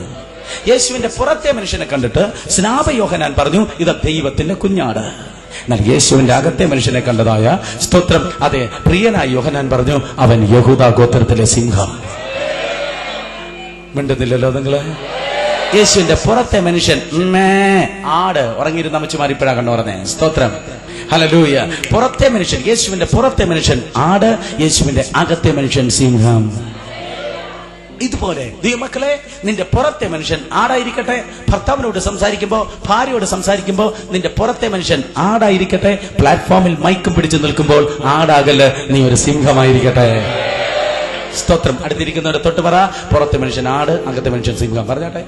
S1: യേശുവിന്റെ പുറത്തെ മനുഷ്യനെ കണ്ടിട്ട് സ്നാപ യോഹന്നാൻ പറഞ്ഞു, ഇത് ദൈവത്തിന്റെ കുഞ്ഞാട്. എന്നാൽ യേശുവിന്റെ അകത്തെ മനുഷ്യനെ കണ്ടതായ സ്തോത്രം അതെ പ്രിയനായ യോഹന്നാൻ പറഞ്ഞു, അവൻ യഹൂദ ഗോത്രത്തിലെ സിംഹം. മിണ്ടുന്നില്ലല്ലോ നിങ്ങള്. യേശുവിന്റെ പുറത്തെ മനുഷ്യൻ ആട്, ഉറങ്ങിയിരുന്ന അമ്മച്ചിമാർ ഇപ്പോഴാ കണ്ടു പറഞ്ഞേ. സ്തോത്രം. ഹല്ലേലൂയ. പുറത്തെ മനുഷ്യൻ, യേശുവിന്റെ പുറത്തെ മനുഷ്യൻ ആട്, യേശുവിന്റെ അകത്തെ മനുഷ്യൻ സിംഹം. ഇതുപോലെ ദൈവമക്കളെ, നിന്റെ പുറത്തെ മനുഷ്യൻ ആടായിരിക്കട്ടെ. ഭർത്താവിനോട് സംസാരിക്കുമ്പോ, ഭാര്യയോട് സംസാരിക്കുമ്പോ നിന്റെ പുറത്തെ മനുഷ്യൻ ആടായിരിക്കട്ടെ. പ്ലാറ്റ്ഫോമിൽ മൈക്കും പിടിച്ചു നിൽക്കുമ്പോൾ ആടാകല്, നീ ഒരു സിംഹമായിരിക്കട്ടെ. സ്തോത്രം. അടുത്തിരിക്കുന്നവരെ തൊട്ട് പറ, പുറത്തെ മനുഷ്യൻ ആട്, അകത്തെ മനുഷ്യൻ സിംഹം. പറഞ്ഞാട്ടെ.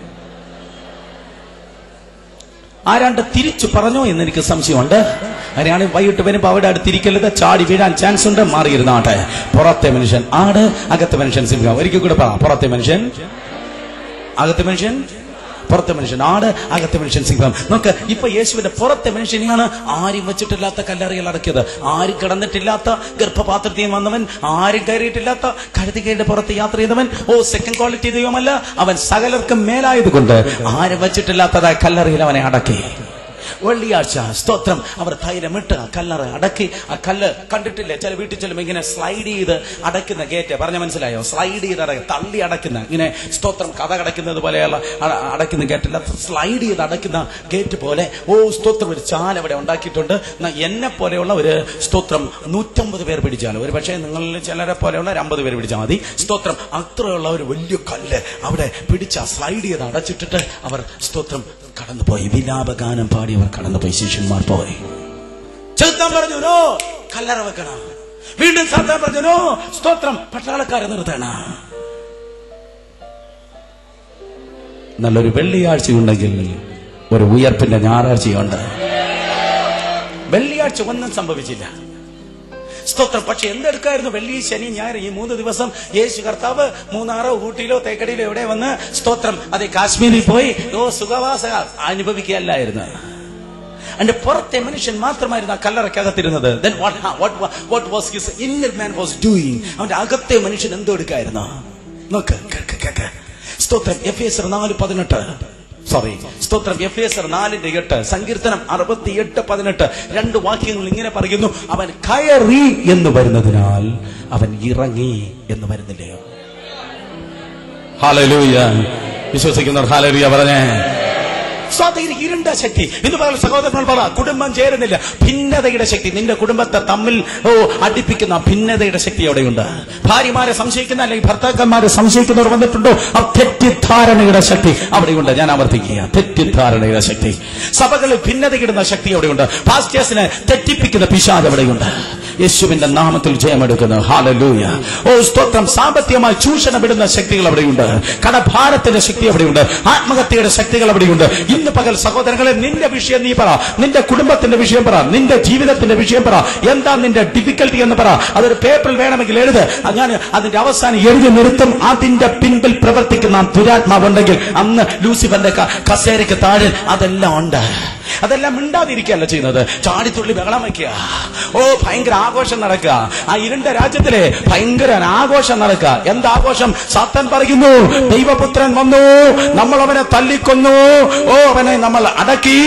S1: ആരാണ്ട് തിരിച്ചു പറഞ്ഞോ എന്ന് എനിക്ക് സംശയമുണ്ട്. അങ്ങനെയാണ് വൈകിട്ട് വരുമ്പോ അവിടെ അടുത്തിരിക്കരുത്, ചാടി വീഴാൻ ചാൻസ് ഉണ്ട്. മാറിയിരുന്നാട്ടെ. പുറത്തെ മനുഷ്യൻ ആട്, അകത്തെ മനുഷ്യൻ സിംഹം. ഒരിക്കൽ കൂടെ പറ, പുറത്തെ മനുഷ്യൻ, അകത്തെ മനുഷ്യൻ, പുറത്തെ മനുഷ്യൻ ആട്, അകത്തെ മനുഷ്യൻ സിംഹം. നോക്ക്, ഇപ്പൊ യേശുവിന്റെ പുറത്തെ മനുഷ്യനെയാണ് ആരും വെച്ചിട്ടില്ലാത്ത കല്ലറയിൽ അടക്കിയത്. ആരും കിടന്നിട്ടില്ലാത്ത ഗർഭപാത്രത്തിൽ വന്നവൻ, ആരും കയറിയിട്ടില്ലാത്ത കഴുതികയുടെ പുറത്ത് യാത്ര ചെയ്തവൻ. സെക്കൻഡ് ക്വാളിറ്റി ദൈവമല്ല, അവൻ സകലർക്കും മേലായതുകൊണ്ട് ആരും വെച്ചിട്ടില്ലാത്തതായ കല്ലറയിൽ അവനെ അടക്കി. വെള്ളിയാഴ്ച സ്തോത്രം അവർ തൈലമിട്ട് ആ കല്ലറ അടക്കി. ആ കല്ല് കണ്ടിട്ടില്ലേ, ചില വീട്ടിൽ ചെല്ലുമ്പോൾ ഇങ്ങനെ സ്ലൈഡ് ചെയ്ത് അടയ്ക്കുന്ന ഗേറ്റ്. പറഞ്ഞ മനസ്സിലായോ? സ്ലൈഡ് ചെയ്ത് തള്ളി അടയ്ക്കുന്ന, ഇങ്ങനെ സ്തോത്രം കഥ കടക്കുന്നത് പോലെയുള്ള അടയ്ക്കുന്ന ഗേറ്റല്ല, സ്ലൈഡ് ചെയ്ത് അടയ്ക്കുന്ന ഗേറ്റ് പോലെ. സ്തോത്രം ഒരു ചാൽ അവിടെ ഉണ്ടാക്കിയിട്ടുണ്ട്. എന്നെ പോലെയുള്ള ഒരു സ്തോത്രം 150 പേർ പിടിച്ചാൽ, ഒരു പക്ഷേ നിങ്ങളിൽ ചിലരെ പോലെയുള്ള 50 പേർ പിടിച്ചാൽ മതി. സ്തോത്രം അത്രയുള്ള ഒരു വലിയ കല്ല് അവിടെ പിടിച്ച സ്ലൈഡ് ചെയ്ത് അടച്ചിട്ടിട്ട് അവർ സ്തോത്രം കടന്നുപോയി. വിലാപഗാനം പാടി അവർ കടന്നുപോയി. ശിഷ്യന്മാർ പോയി. ചെറുത്താൻ പറഞ്ഞു, നോ, കല്ലറ വെക്കണം. വീണ്ടും സാത്താൻ പറഞ്ഞു, നോ, സ്തോത്രം പട്ടാളക്കാരെ നിർത്തണം. നല്ലൊരു വെള്ളിയാഴ്ചയുണ്ടെങ്കിൽ ഒരു ഉയർപ്പിന്റെ ഞായറാഴ്ചയുണ്ട്. വെള്ളിയാഴ്ച ഒന്നും സംഭവിച്ചില്ല. സ്തോത്രം. പക്ഷെ എന്തെടുക്കായിരുന്നു? വെള്ളി, ശനി, ഞായർ ഈ 3 ദിവസം യേശു കർത്താവ് മൂന്നാറോ ഊട്ടിയിലോ തേക്കടിയിലോ എവിടെ വന്ന് സ്തോത്രം അതെ കാശ്മീരിൽ പോയി സുഖവാസ അനുഭവിക്കുകയല്ലായിരുന്നു. അതിന്റെ പുറത്തെ മനുഷ്യൻ മാത്രമായിരുന്നു ആ കല്ലറക്കകത്തിരുന്നത്. Then what was his inner man was doing? അവന്റെ അകത്തെ മനുഷ്യൻ എന്തോ എടുക്കായിരുന്നു? നോക്ക്, കേക്ക്. സ്തോത്രം. എഫേസ്യർ 4:18. സ്തോത്രം. എഫേസ്യർ 4:8, സങ്കീർത്തനം 68:18. 2 വാക്യങ്ങൾ ഇങ്ങനെ പറയുന്നു, അവൻ കയറി എന്ന് വരുന്നതിനാൽ അവൻ ഇറങ്ങി എന്ന് വരുന്നില്ലയോ? ഹല്ലേലൂയ. വിശ്വസിക്കുന്നവർ ഹല്ലേലൂയ പറഞ്ഞേ. ഇരുണ്ട ശക്തി ഇന്ന് പല സഹോദരങ്ങൾ പറ, കുടുംബം ചേരുന്നില്ല. ഭിന്നതയുടെ ശക്തി, നിന്റെ കുടുംബത്തെ തമ്മിൽ അടുപ്പിക്കുന്ന ഭിന്നതയുടെ ശക്തി അവിടെയുണ്ട്. ഭാര്യമാരെ സംശയിക്കുന്ന അല്ലെങ്കിൽ ഭർത്താക്കന്മാരെ സംശയിക്കുന്നവർ വന്നിട്ടുണ്ടോ? ആ തെറ്റിദ്ധാരണയുടെ ശക്തി അവിടെയുണ്ട്. ഞാൻ ആവർത്തിക്കുക, തെറ്റിദ്ധാരണയുടെ ശക്തി. സഭകളിൽ ഭിന്നതയിടുന്ന ശക്തി അവിടെയുണ്ട്. പാസ്റ്റേഴ്സിനെ തെറ്റിപ്പിക്കുന്ന പിശാച് അവിടെയുണ്ട്. യേശുവിന്റെ നാമത്തിൽ ജയമെടുക്കുന്നു. ഹല്ലേലൂയ. ഓ സ്തോത്രം. സാമ്പത്തികമായി ചൂഷണപ്പെടുന്ന ശക്തികൾ അവിടെയുണ്ട്. കടഭാരത്തിന്റെ ശക്തി അവിടെയുണ്ട്. ആത്മഹത്യയുടെ ശക്തികൾ അവിടെയുണ്ട്. ഇന്ന് പകൽ സഹോദരങ്ങളെ, നിന്റെ വിഷയം നീ പറ, നിന്റെ കുടുംബത്തിന്റെ വിഷയം പറ, നിന്റെ ജീവിതത്തിന്റെ വിഷയം പറ. എന്താ നിന്റെ ഡിഫിക്കൽട്ടി എന്ന് പറ. അതൊരു പേപ്പറിൽ വേണമെങ്കിൽ എഴുത്. ഞാൻ അതിന്റെ അവസാനം എഴുതി നിർത്തും. അതിന്റെ പിൻപിൽ പ്രവർത്തിക്കുന്ന ദുരാത്മാവുണ്ടെങ്കിൽ അന്ന് ലൂസിഫറിന്റെ കസേരയ്ക്ക് താഴെ അതെല്ലാം ഉണ്ട്. അതെല്ലാം മിണ്ടാതിരിക്കുകയല്ല ചെയ്യുന്നത്, ചാടിത്തുള്ളി ബഹളം വയ്ക്കുക. ഓ ഭയങ്കര ആഘോഷം നടക്കുക. ആ ഇരുണ്ട രാജ്യത്തിലെ ഭയങ്കര ആഘോഷം നടക്കുക. എന്താഘോഷം? സാത്താൻ പറയുന്നു, ദൈവപുത്രൻ വന്നു, നമ്മൾ അവനെ തല്ലിക്കൊന്നു, ഓ അവനെ നമ്മൾ അടക്കി,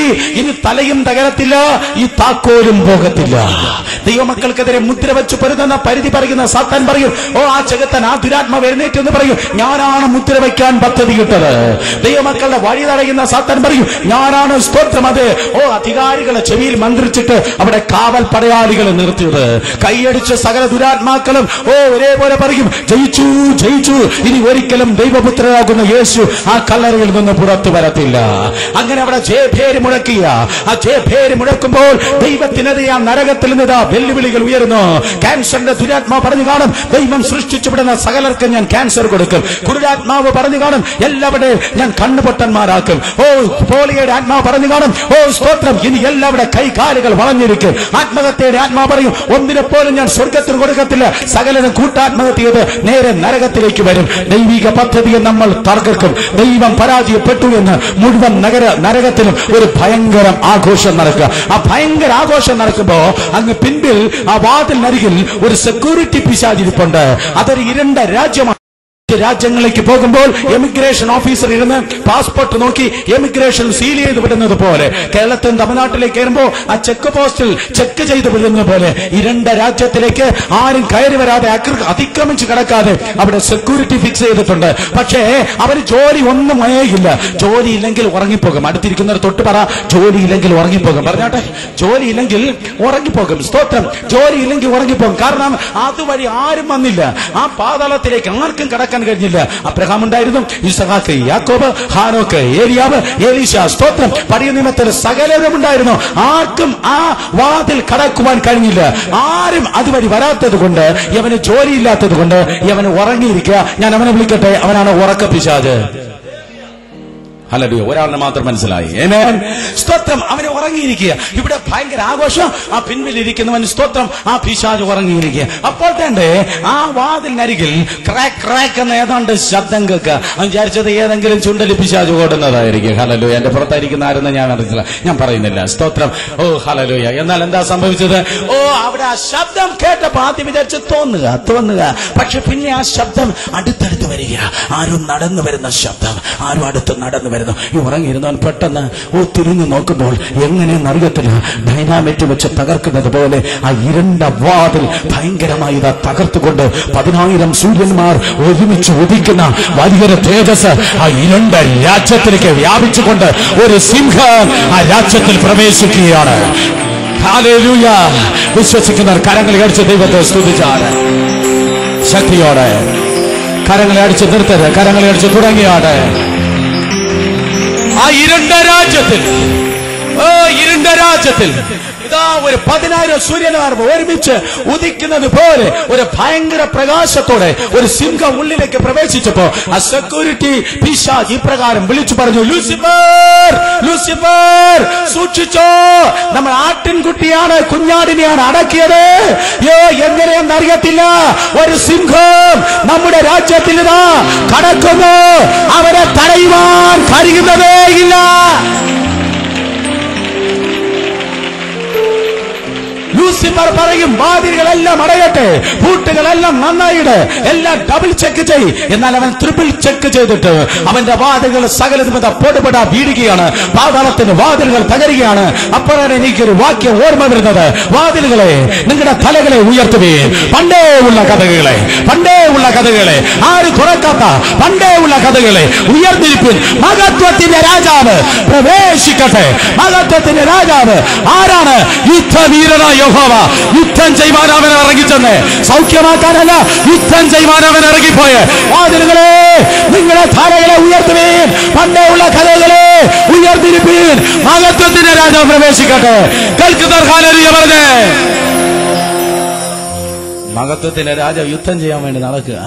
S1: ഇനി തലയും തകരത്തില്ല, ഈ താക്കോലും പോകത്തില്ല. ദൈവമക്കൾക്കെതിരെ മുദ്ര വെച്ച് പൊരുതുന്ന പരിധി പറയുന്ന സാത്താൻ പറയും, ഓ ആ ജഗത്തൻ, ആ ദുരാത്മാവ് എഴുന്നേറ്റ് എന്ന് പറയും, ഞാനാണ് മുദ്ര വയ്ക്കാൻ പദ്ധതിയിട്ടത്. ദൈവമക്കളുടെ വഴി തടയുന്ന സാത്താൻ പറയും, ഞാനാണ് സ്തോത്രം അത്. ഓ അധികാരികളെ ചെവിയിൽ മന്ത്രിച്ചിട്ട് അവിടെ കാവൽ പടയാളികളെ നിർത്തിയത്. കൈയടിച്ച് സകല ദുരാത്മാക്കളും ഓ ഒരേപോലെ പറയും, ജയിച്ചു ജയിച്ചു, ഇനി ഒരിക്കലും ദൈവപുത്രനാകുന്ന യേശു ആ കല്ലറയിൽ നിന്ന് പുറത്തു വരത്തില്ല. അങ്ങനെ അവിടെ ജയഭേരി മുഴക്കിയ ആ ജയഭേരി മുഴക്കുമ്പോൾ ദൈവത്തിനെതിരെ ആ നരകത്തിൽ നിന്ന് വെല്ലുവിളികൾ ഉയരുന്നു. ക്യാൻസറിന്റെ ദുരാത്മാവ് പറഞ്ഞു കാണും, ദൈവം സൃഷ്ടിച്ചു വിടുന്ന സകലർക്കും ഞാൻ ക്യാൻസർ കൊടുക്കും. കുരുടാത്മാവ് പറഞ്ഞു കാണും, എല്ലാവരുടെയും ഞാൻ കണ്ണുപൊട്ടന്മാരാക്കും. ഓ പോളിയുടെ ആത്മാവ് പറഞ്ഞു കാണും, ഓ സ്തോത്രം, ഇനി എല്ലാവരുടെ കൈകാലുകൾ വളഞ്ഞിരിക്കും. ആത്മഹത്യയുടെ ആത്മാവ് പറയും, ഒന്നിനെ പോലും ഞാൻ സ്വർഗത്തിന് കൊടുക്കത്തില്ല, സകലനും കൂട്ടാത്മഹത്യ ചെയ്ത് നേരെ നരകത്തിലേക്ക് വരും. ദൈവിക പദ്ധതിയെ നമ്മൾ തകർക്കും. ദൈവം പരാജയപ്പെട്ടു എന്ന് മുഴുവൻ നരകത്തിലും ഒരു ഭയങ്കര ആഘോഷം നടക്കുക. ആ ഭയങ്കര ആഘോഷം നടക്കുമ്പോ അങ്ങ് പിൻപിൽ ആ വാതിലിനരികിൽ ഒരു സെക്യൂരിറ്റി പിശാചിരിപ്പുണ്ട്. അതൊരു ഇരുണ്ട രാജ്യമാണ്. രാജ്യങ്ങളിലേക്ക് പോകുമ്പോൾ എമിഗ്രേഷൻ ഓഫീസർ ഇരുന്ന് പാസ്പോർട്ട് നോക്കി എമിഗ്രേഷൻ സീൽ ചെയ്ത് വിടുന്നത് പോലെ, കേരളത്തിൽ തമിഴ്നാട്ടിലേക്ക് കയറുമ്പോൾ ആ ചെക്ക് പോസ്റ്റിൽ ചെക്ക് ചെയ്ത് വിടുന്നത് പോലെ ഇരുണ്ട രാജ്യത്തിലേക്ക് ആരും കയറി വരാതെ അതിക്രമിച്ച് കിടക്കാതെ അവിടെ സെക്യൂരിറ്റി ഫിക്സ് ചെയ്തിട്ടുണ്ട്. പക്ഷേ അവർ ജോലി ഒന്നും മയയില്ല. ജോലി ഇല്ലെങ്കിൽ ഉറങ്ങിപ്പോകും. അടുത്തിരിക്കുന്നവർ തൊട്ട് പറ, ജോലി ഇല്ലെങ്കിൽ ഉറങ്ങിപ്പോകും. പറഞ്ഞാട്ടെ, ജോലി ഇല്ലെങ്കിൽ ഉറങ്ങിപ്പോകും. സ്തോത്രം. ജോലി ഇല്ലെങ്കിൽ ഉറങ്ങിപ്പോകും. കാരണം അതുവഴി ആരും വന്നില്ല. ആ പാതാളത്തിലേക്ക് ആർക്കും കടക്കാൻ കഴിഞ്ഞില്ല. അബ്രഹാം ഉണ്ടായിരുന്നു, ഇസഹാക്ക്, യാക്കോബ്, ഹാനോക്ക്, ഏലിയാവ്, എലീശ. സ്തോത്രം. പഴയ നിയമത്തിൽ സകലരും ഉണ്ടായിരുന്നു. ആർക്കും ആ വാതിൽ കടക്കുവാൻ കഴിഞ്ഞില്ല. ആരും അതുവഴി വരാത്തത് കൊണ്ട്, യവന് ജോലിയില്ലാത്തത് കൊണ്ട് യവന് ഉറങ്ങിയിരിക്കുക. ഞാൻ അവനെ വിളിക്കട്ടെ, അവനാണ് ഉറക്ക പിശാച്. ഹല്ലേലൂയ. ഒരാളിനെ മാത്രം മനസ്സിലായി. ആമേൻ. സ്തോത്രം. അവനെ ഉറങ്ങിയിരിക്കുക. ഇവിടെ ഭയങ്കര ആഘോഷം. ആ പിൻപിലിരിക്കുന്നവൻ സ്തോത്രം, ആ പിശാച് ഉറങ്ങിയിരിക്കുക. അപ്പോൾ തന്നെ ആ വാതിലിനരികിൽ ക്രാക്ക് ക്രാക്ക് എന്ന ഏതാണ്ട് ശബ്ദം കേൾക്കുക. അവൻ വിചാരിച്ചത് ഏതെങ്കിലും ചുണ്ടലി പിശാച് ഓടുന്നതായിരിക്കും. ഹല്ലേലൂയ. എന്റെ പുറത്തായിരിക്കുന്ന ആരെന്ന് ഞാൻ അറിയില്ല, ഞാൻ പറയുന്നില്ല. സ്തോത്രം. ഓ ഹല്ലേലൂയ. എന്നാൽ എന്താ സംഭവിച്ചത്? ഓ അവിടെ ആ ശബ്ദം കേട്ടപ്പോ ആദ്യം വിചാരിച്ച് തോന്നുക. പക്ഷെ പിന്നെ ആ ശബ്ദം അടുത്തടുത്ത് വരിക. ആരും നടന്നു വരുന്ന ശബ്ദം, ആരും അടുത്ത് നടന്നു വരുന്നു. ഈ ഉറങ്ങിയിരുന്നവൻ പെട്ടെന്ന് തിരിഞ്ഞു നോക്കുമ്പോൾ എങ്ങനെയെന്ന് അറിയത്തില്ല, ഡൈനാമിറ്റ് വെച്ച് തകർക്കുന്നത് പോലെ ആ ഇരുണ്ട വാതിൽ ഭയങ്കരമായി തകർത്തുകൊണ്ട് 10,000 സൂര്യന്മാർ ഒരുമിച്ച് ഉദിക്കുന്ന വലിയൊരു തേജസ് ആ ഇരുണ്ട രാജ്യത്തിലേക്ക് വ്യാപിച്ചുകൊണ്ട് ഒരു സിംഹം ആ രാജ്യത്തിൽ പ്രവേശിക്കുകയാണ്. ഹല്ലേലൂയ. വിശ്വസിക്കുന്നവർ കരങ്ങളെ അടിച്ച് ദൈവത്തെ സ്തുതിച്ചാണ്. ശക്തിയോടെ കരങ്ങളെ അടിച്ച് നിർത്തരുത്, കരങ്ങളെ അടിച്ച് തുടങ്ങിയാണ്. ആ ഇരുണ്ട രാജ്യത്തിൽ ഇതാ ഒരു 10,000 സൂര്യന്മാർ ഒരുമിച്ച് ഉദിക്കുന്നത് പോലെ ഒരു ഭയങ്കര പ്രകാശത്തോടെ ഒരു സിംഹം ഉള്ളിലേക്ക് പ്രവേശിച്ചപ്പോ ആ സെക്യൂരിറ്റി പിശാച് ഇപ്രകാരം വിളിച്ചു പറഞ്ഞു, ലൂസിഫർ, ലൂസിഫർ, സൂക്ഷിച്ചോ, നമ്മൾ ആട്ടിൻകുട്ടിയാണ്, കുഞ്ഞാടിനെയാണ് അടക്കിയത്. എങ്ങനെയെന്ന് അറിയത്തില്ല, ഒരു സിംഹം നമ്മുടെ രാജ്യത്തിൽ ഇതാ കടക്കുന്നു. അവരെ തടയുവാൻ കഴിയുന്നതേ ഇല്ല. ലൂസിഫർ പറയും, വാതിലുകളെല്ലാം അടയട്ടെ, പൂട്ടുകളെല്ലാം നന്നായിട്ട്, എല്ലാം ഡബിൾ ചെക്ക് ചെയ്. എന്നാൽ അവൻ ട്രിപ്പിൾ ചെക്ക് ചെയ്തിട്ട് അവന്റെ വാതിലുകൾ സകലതും പൊടുപെടാ വീഴുകയാണ്. പാതാളത്തിന്റെ വാതിലുകൾ തകരുകയാണ്. അപ്പോഴാണ് എനിക്കൊരു വാക്യം ഓർമ്മ വരുന്നത്, വാതിലുകളെ, നിങ്ങളുടെ തലകളെ ഉയർത്തുകയും പണ്ടേ ഉള്ള കഥകളെ, ആര് തുറക്കാത്ത പണ്ടേ ഉള്ള കഥകളെ ഉയർന്നിരിപ്പിൻ. മഹത്വത്തിന്റെ രാജാവ് പ്രവേശിക്കട്ടെ. മഹത്വത്തിന്റെ രാജാവ് ആരാണ്? യുദ്ധവീരനായ യഹോവ. യുദ്ധം ചെയ്യുവാൻ അവൻ ഇറങ്ങിച്ചെന്ന്, സൗഖ്യമാക്കാനല്ല, യുദ്ധം ചെയ്യുവാൻ അവൻ ഇറങ്ങിപ്പോയ വാതിലുകളെ, നിങ്ങളുടെ തലകളെ ഉയർത്തുവീൻ, പണ്ടേ ഉള്ള കഥകളെ ഉയർത്തിരിപ്പീൻ. മഹത്വത്തിന്റെ രാജാവ് പ്രവേശിക്കട്ടെ. കേൾക്കുന്നവർ ഹല്ലേലൂയ പറഞ്ഞേ. മഹത്വത്തിന്റെ രാജാവ് യുദ്ധം ചെയ്യാൻ വേണ്ടി നടക്കുക.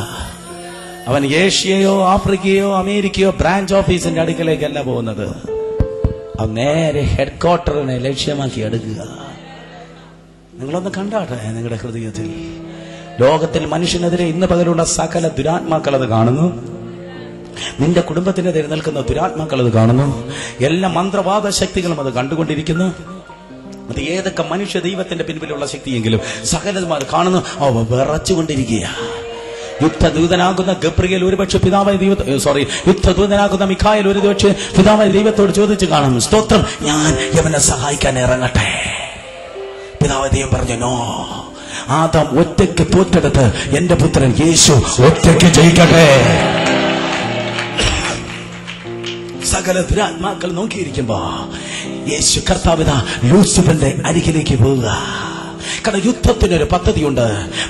S1: അവൻ ഏഷ്യയോ ആഫ്രിക്കയോ അമേരിക്കയോ ബ്രാഞ്ച് ഓഫീസിന്റെ അടുക്കലേക്കല്ല പോകുന്നത്. അവൻ നേരെ ഹെഡ് ക്വാർട്ടറിനെ ലക്ഷ്യമാക്കി എടുക്കുക. നിങ്ങളൊന്ന് കണ്ടാട്ടെ നിങ്ങളുടെ ഹൃദയത്തിൽ. ലോകത്തിൽ മനുഷ്യനെതിരെ ഇന്ന് പകലുള്ള സകല ദുരാത്മാക്കൾ അത് കാണുന്നു. നിന്റെ കുടുംബത്തിനെതിരെ നിൽക്കുന്ന ദുരാത്മാക്കൾ അത് കാണുന്നു. എല്ലാ മന്ത്രവാദ ശക്തികളും അത് കണ്ടുകൊണ്ടിരിക്കുന്നു. അത് ഏതൊക്കെ മനുഷ്യ ദൈവത്തിന്റെ പിൻപിലുള്ള ശക്തിയെങ്കിലും സകലതും അത് കാണുന്നു. വിറച്ചുകൊണ്ടിരിക്കുക. യുദ്ധദൂതനാകുന്ന ഗബ്രിയേൽ ഒരുപക്ഷെ യുദ്ധദൂതനാകുന്ന മിഖായേൽ ഒരുപക്ഷെ പിതാവായ ദൈവത്തോട് ചോദിച്ചു കാണും, സ്തോത്രം, ഞാൻ യവനെ സഹായിക്കാൻ ഇറങ്ങട്ടെ. പിതാവായ ദൈവം പറഞ്ഞു, നോ, ആദാം ഒറ്റയ്ക്ക് തോറ്റെടുത്ത് എന്റെ പുത്രൻ യേശു ഒറ്റയ്ക്ക് ജയിക്കട്ടെ. സകല ദുരാത്മാക്കൾ നോക്കിയിരിക്കുമ്പോ യേശു കർത്താവിത ലൂസിഫറിന്റെ അരികിലേക്ക് പോവുക. കാരണം യുദ്ധത്തിനൊരു പദ്ധതിയുണ്ട്.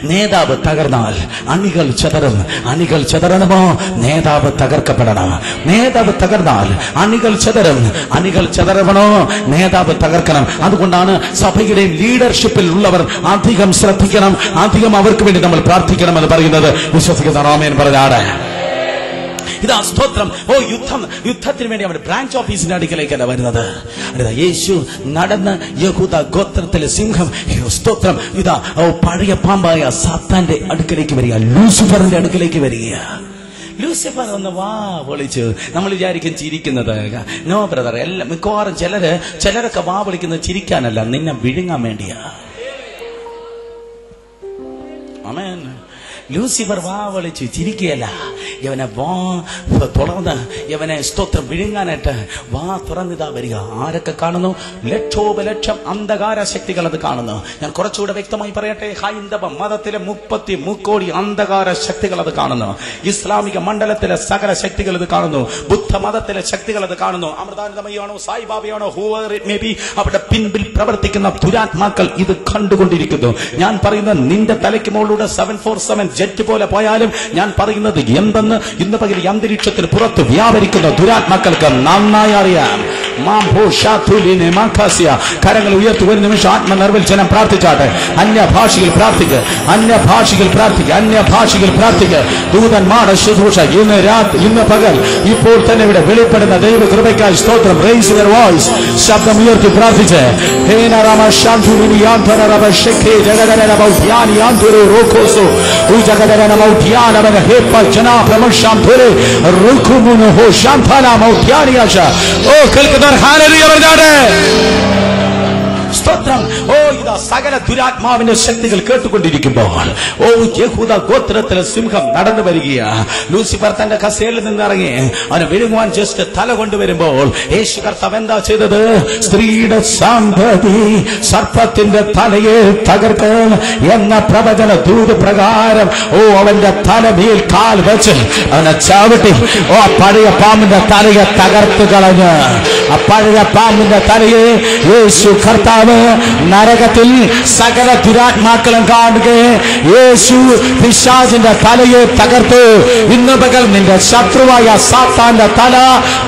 S1: നേതാവ് തകർന്നാൽ അണികൾ ചെതറും. അണികൾ ചെതറണമോ നേതാവ് തകർക്കപ്പെടണം. നേതാവ് തകർന്നാൽ അണികൾ ചെതറും. അണികൾ ചെതറണമോ നേതാവ് തകർക്കണം. അതുകൊണ്ടാണ് സഭയുടെയും ലീഡർഷിപ്പിൽ ഉള്ളവർ അധികം ശ്രദ്ധിക്കണം, അധികം അവർക്ക് വേണ്ടി നമ്മൾ പ്രാർത്ഥിക്കണം എന്ന് പറയുന്നത്. വിശ്വസിക്കുന്ന ആമേൻ പറഞ്ഞാണ്. ഇതാ സ്തോത്രം. യുദ്ധത്തിന് വേണ്ടി അവന്റെ ബ്രാഞ്ച് ഓഫീസിന്റെ അടുക്കലേക്കല്ല വരുന്നത്. യേശു നടന്ന് യഹൂദ ഗോത്രത്തിലെ സിംഹം, സ്തോത്രം, ഇതാ പഴയ പാമ്പായ സാത്താന്റെ അടുക്കലേക്ക് വരിക, ലൂസിഫറിന്റെ അടുക്കലേക്ക് വരിക. ലൂസിഫർ ഒന്ന് വാ വിളിച്ചു. നമ്മൾ വിചാരിക്കും ചിരിക്കുന്നത്. നോ ബ്രദർ, എല്ലാം മിക്കവാറും ചിലരൊക്കെ വാ വിളിക്കുന്നത് ചിരിക്കാനല്ല, നിന്നെ വിഴുങ്ങാൻ വേണ്ടിയാ. ആമേൻ. ലൂസിഫർ വാ വിളിച്ചു ചിരിക്കുകയല്ല, ഇവനെ വാ തുറന്ന് ഇവനെ സ്തോത്രം വിഴുങ്ങാനായിട്ട് വാ തുറന്നിതാ വരിക. ആരൊക്കെ കാണുന്നു? ലക്ഷോപലക്ഷം അന്ധകാര ശക്തികൾ അത് കാണുന്നു. ഞാൻ കുറച്ചുകൂടെ വ്യക്തമായി പറയട്ടെ. ഹൈന്ദവ മതത്തിലെ 33 കോടി അന്ധകാര ശക്തികൾ അത് കാണുന്നു. ഇസ്ലാമിക മണ്ഡലത്തിലെ സകല ശക്തികൾ ഇത് കാണുന്നു. ബുദ്ധ മതത്തിലെ ശക്തികൾ അത് കാണുന്നു. അമൃതാനന്ദമയാണോ സായിബാബയാണോ ഹൂവർ ഇറ്റ് മേ ബി, അവിടെ പിൻപിൽ പ്രവർത്തിക്കുന്ന ദുരാത്മാക്കൾ ഇത് കണ്ടുകൊണ്ടിരിക്കുന്നു. ഞാൻ പറയുന്നത് നിന്റെ തലയ്ക്ക് മുകളിലൂടെ 747 ജെറ്റ് പോലെ പോയാലും ഞാൻ പറയുന്നത് എന്തെന്ന് ഇന്ന് പകൽ അന്തരീക്ഷത്തിന് പുറത്ത് വ്യാപരിക്കുന്ന ദുരാത്മാക്കൾക്ക് നന്നായി അറിയാം. കരങ്ങൾ ഉയർത്തി ഒരു നിമിഷം ആത്മനിർവചനം പ്രാർത്ഥിച്ചാട്ടെ. അന്യഭാഷയിൽ പ്രാർത്ഥിക്ക്, അന്യഭാഷയിൽ പ്രാർത്ഥിക്ക്, അന്യഭാഷയിൽ പ്രാർത്ഥിക്ക്. ദൂതന്മാരുടെ ശുശ്രൂഷ ഇന്ന് പകൽ ഇപ്പോൾ തന്നെ ഇവിടെ വെളിപ്പെടുന്ന ദൈവ കൃപയ്ക്കായി സ്തോത്രം. റൈസ് യുവർ വോയിസ്, ശബ്ദം ഉയർത്തി പ്രാർത്ഥിച്ച്. സ്തോത്രം. ഇതാ സകല ദുരാത്മാവിന്റെ ശക്തികൾ കേട്ടുകൊണ്ടിരിക്കുമ്പോൾ യഹൂദ ഗോത്രത്തിലെ സിംഹം നടന്നു വരികയാ. ലൂസിഫർ തന്റെ കസേരയിൽ നിന്ന് ഇറങ്ങി അവനെ വിഴുങ്ങുവാൻ ജസ്റ്റ് തല കൊണ്ടുവരുമ്പോൾ യേശു കർത്താവ് എന്താ ചെയ്തത്? സ്ത്രീയുടെ സന്തതി സർപ്പത്തിന്റെ തലയെ തകർക്കും എന്ന പ്രവചന ദൂത് പ്രകാരം അവന്റെ തലമേൽ കാൽ വെച്ച് അവനെ ചവിട്ടി ആ പഴയ പാമ്പിന്റെ തലയെ തകർത്തു കളഞ്ഞ് ആ പഴയ പാമ്പിന്റെ തലയെ യേശു കർത്താവ് നരകത്തിൽ സകല ദുരാത്മാക്കളും കാണുക. യേശു പിശാചിന്റെ തലയെ തകർത്തു. ഇന്ന് പകൽ നിന്റെ ശത്രുവായ സാത്താന്റെ തല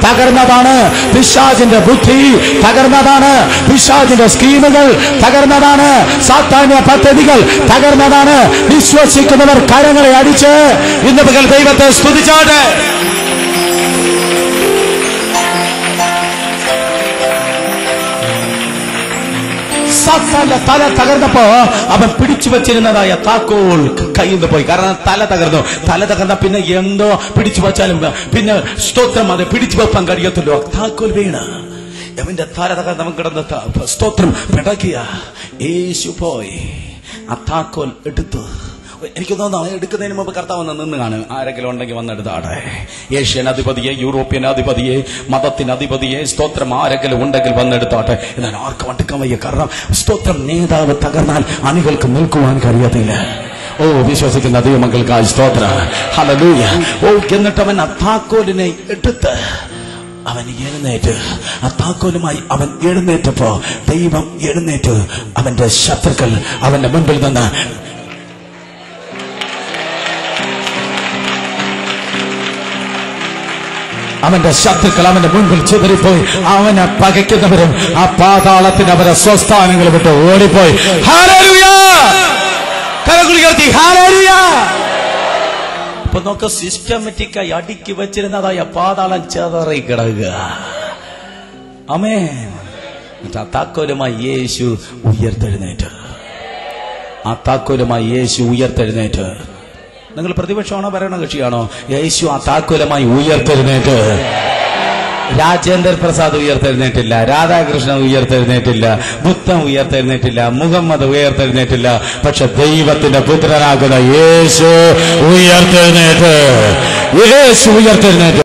S1: തകർന്നതാണ്. പിശാചിന്റെ ബുദ്ധി തകർന്നതാണ്. പിശാചിന്റെ സ്കീമുകൾ തകർന്നതാണ്. സാത്താന്റെ പദ്ധതികൾ തകർന്നതാണ്. വിശ്വസിക്കുന്നവർ കരങ്ങളെ അടിച്ച് ഇന്ന് പകൽ ദൈവത്തെ സ്തുതിച്ചാട്ടെ. സാത്താന്റെ തല തകർന്നപ്പോ അവൻ പിടിച്ചു വെച്ചിരുന്നതായ താക്കോൽ കയ്യിൽ നിന്ന് പോയി. കാരണം തല തകർന്നു. തല തകർന്ന പിന്നെ എന്തോ പിടിച്ചു വെച്ചാലും പിന്നെ സ്തോത്രം അത് പിടിച്ചു വെക്കാൻ കഴിയത്തില്ലോ. താക്കോൽ വീണ് അവന്റെ തല തകർന്നവൻ കിടന്ന് സ്തോത്രം പിടക്കിയ. യേശു പോയി ആ താക്കോൽ എടുത്തു. എനിക്ക് തോന്നുന്നു എടുക്കുന്നതിന് മുമ്പ് കർത്താവ് നിന്ന് കാണും. ആരെങ്കിലും ഉണ്ടെങ്കിൽ വന്നെടുത്താടെ. ഏഷ്യൻ അധിപതിയെ, യൂറോപ്യൻ അധിപതിയെ, മതത്തിന് അധിപതിയെ, സ്തോത്രം ആരെങ്കിലും ഉണ്ടെങ്കിൽ വന്നെടുത്താട്ടെ. എന്നാൽ ആർക്കും അടുക്കാൻ വയ്യ. കാരണം സ്തോത്രം നേതാവ് തകർന്നാൽ അണികൾക്ക് നിൽക്കുവാൻ കഴിയത്തില്ല. വിശ്വസിക്കുന്ന ദൈവമക്കൾക്കായി സ്തോത്രം. ഹല്ലേലൂയ. എന്നിട്ട് അവൻ ആ താക്കോലിനെ എടുത്ത് അവൻ എഴുന്നേറ്റ്. ആ താക്കോലുമായി അവൻ എഴുന്നേറ്റപ്പോ ദൈവം എഴുന്നേറ്റ് അവന്റെ ശത്രുക്കൾ അവന്റെ മുൻപിൽ നിന്ന് അവന്റെ ശത്രുക്കൾ അവന്റെ മുൻപിൽ ചിതറിപ്പോയി. അവനെ പകയ്ക്കുന്നവരും ആ പാതാളത്തിന് അവരെ സ്വസ്ഥാനങ്ങൾ വിട്ട് ഓടിപ്പോയി. ഹല്ലേലൂയ. കരങ്ങൾ ഉയർത്തി ഹല്ലേലൂയ. അപ്പൊ നോക്ക്, സിസ്റ്റമാറ്റിക്കായി അടുക്കി വെച്ചിരുന്നതായ പാതാളം ചെതറി കിടക്കുക. ആമേൻ. ആ താക്കോലുമായി യേശു ഉയർത്തെഴുന്നേറ്റ്. ആ താക്കോലുമായി യേശു ഉയർത്തെഴുന്നേറ്റ്. നിങ്ങൾ പ്രതിപക്ഷമാണോ ഭരണകക്ഷിയാണോ? യേശു ആ താക്കോലുമായി ഉയർത്തെഴുന്നേറ്റ്. രാജേന്ദ്ര പ്രസാദ് ഉയർത്തെഴുന്നേറ്റില്ല, രാധാകൃഷ്ണൻ ഉയർത്തെഴുന്നേറ്റില്ല, ബുദ്ധൻ ഉയർത്തെഴുന്നേറ്റില്ല, മുഹമ്മദ് ഉയർത്തെഴുന്നേറ്റില്ല. പക്ഷെ ദൈവത്തിന്റെ പുത്രനാകുന്ന യേശു ഉയർത്തെഴുന്നേറ്റ്. യേശു ഉയർത്തെഴുന്നേറ്റ്.